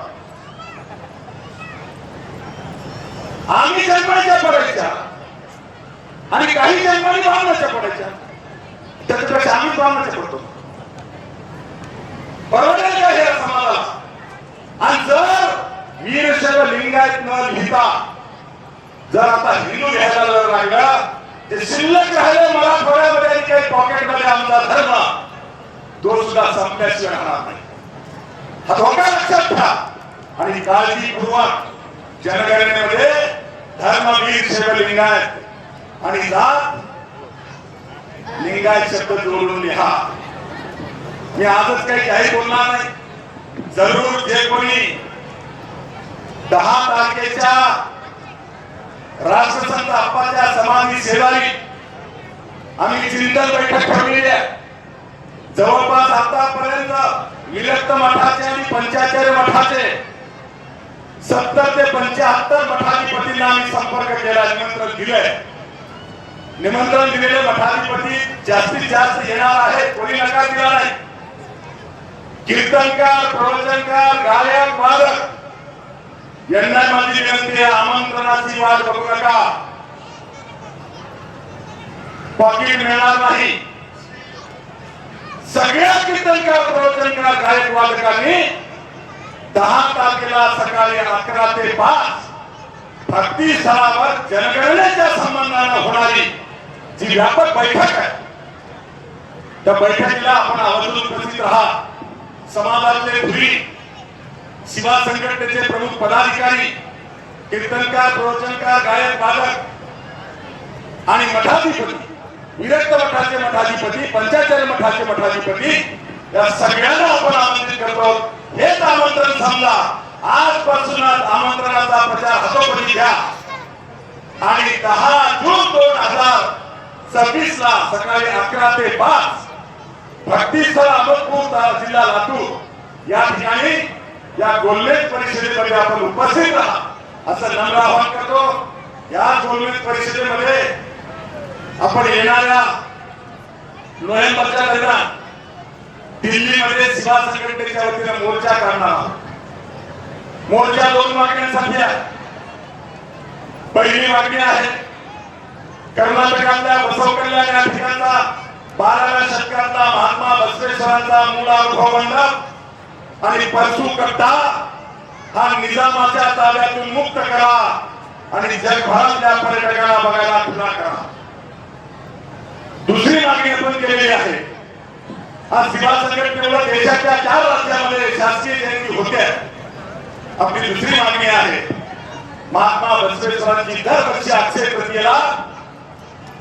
आम्ही जन्माच्या पडायच्या आणि काही जन्माने भावनाच्या पडायच्या, त्याच्यापेक्षा आम्ही भावनाच्या पडतो. परवडेल का या समाजाला? आणि जर वीरशैव लिंगायत न लिहिता जर आता हिंदू लिहायला जर लागला, ते शिल्लक राहिले मराठवाड्यामध्ये आणि काही पॉकेटमध्ये आमचा धर्म, तो सुद्धा संपल्याशिवाय राहणार नाही. हा धोका लक्षात घ्या आणि काळजीपूर्वक जनगणनेमध्ये धर्म वीरशैव लिंगायत आणि जात लिंगायत शब्द जोडून लिहा. मी आजच काही बोलणार नाही. जरूर जे कोणी 10 तारखेच्या राष्ट्रसंत अप्पाच्या समाधी शेजारी आम्ही चिंतन बैठक ठेवलेली आहे. जवळपास आतापर्यंत विरक्त मठाचे आणि पंचाचार्य मठाचे 70 ते 75 मठाधिपतींना आम्ही संपर्क केला, निमंत्रण दिलंय. निमंत्रण दिलेले मठाधिपती जास्तीत जास्त येणार आहेत, कोणी नकार दिला नाही. कीर्तनकार, प्रवचनकार, गायक, वादक यांना माझी विनंती आहे, आमंत्रणाची वाट बघू नका. पाकिट मिळणार नाही. सगळ्या कीर्तनकार, प्रवचनकार, गायक, वादकांनी 10 तारखेला सकाळी 11 ते 5 भक्ती स्थळावर जनगणनेच्या संबंधाने होणारी जी व्यापक बैठक आहे, त्या बैठकीला आपण आवर्जून उपस्थित राहा. समाजातले धुरी, सेवा संघटनेचे प्रमुख पदाधिकारी, कीर्तनकार, प्रवचनकार, गायक, वादक आणि मठाधिपती, विरक्त मठाचे मठाधिपती, पंचाचार्य मठाचे मठाधिपती, या सगळ्यांना आपण आमंत्रित करतो. हेच आमंत्रण समजा. आजपासूनच आमंत्रणाचा प्रचार हातोपरी घ्या आणि 10 जून 2026 ला सकाळी 11 ते 5 भक्तीस्थळ अहमदपूर, जिल्हा लातूर या ठिकाणी या गोलमेज परिषदेमध्ये आपण उपस्थित राहा असं नम्र आवाहन करतो. या गोलमेज परिषदेमध्ये आपण येणाऱ्या नोव्हेंबरच्या दरम्यान दिल्लीमध्ये सेवा संघटनेच्या वतीने मोर्चा काढणार आहोत. मोर्चा 2 मागण्यांसाठी आहे. पहिली मागणी आहे कर्नाटकातल्या बसव कल्याण या ठिकाणचा 12व्या शतकातला महात्मा बसवेश्वरांचा मूळ अनुभव मंडप आणि परसू कट्टा हा निजामाच्या ताब्यातून मुक्त करा आणि जगभरातल्या पर्यटकांना बघायला खुला करा. दुसरी मागणी आपण केलेली आहे. आज सेवा संघटनेमुळे देशाच्या 4 राज्यामध्ये शासकीय जयंती होते. आपली दुसरी मागणी आहे महात्मा बसवेश्वरांची दरवर्षी अक्षय तृतीयेला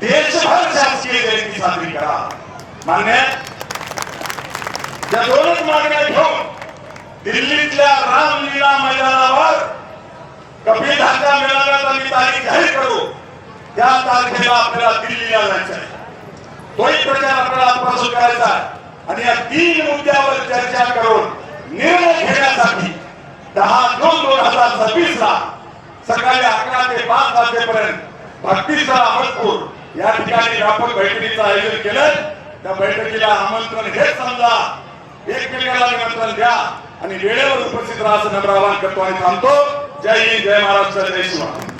देशभर शासकीय जयंती साजरी करा. मान्य? या 2च मागण्या घेऊन दिल्लीतल्या रामलीला मैदानावर कपिलधाच्या मेळाव्याचा मी तारीख जाहीर करू. त्या तारखेला आपल्याला दिल्लीला जायचं आहे. तोही प्रचार आपल्याला आजपासून करायचा आहे आणि या 3 मुद्द्यावर चर्चा करून निर्णय घेण्यासाठी 10 जून 2026 ला सकाळी 11 ते 5 वाजेपर्यंत भक्तीस्थळ अहमदपूर या ठिकाणी व्यापक बैठकीचं आयोजन केलं. त्या बैठकीला आमंत्रण हेच समजा, एकमेकाला निमंत्रण द्या आणि वेळेवर उपस्थित राहा असं नम्र आवाहन करतो आणि थांबतो. जय हिंद, जय महाराष्ट्र, जय शिवराय.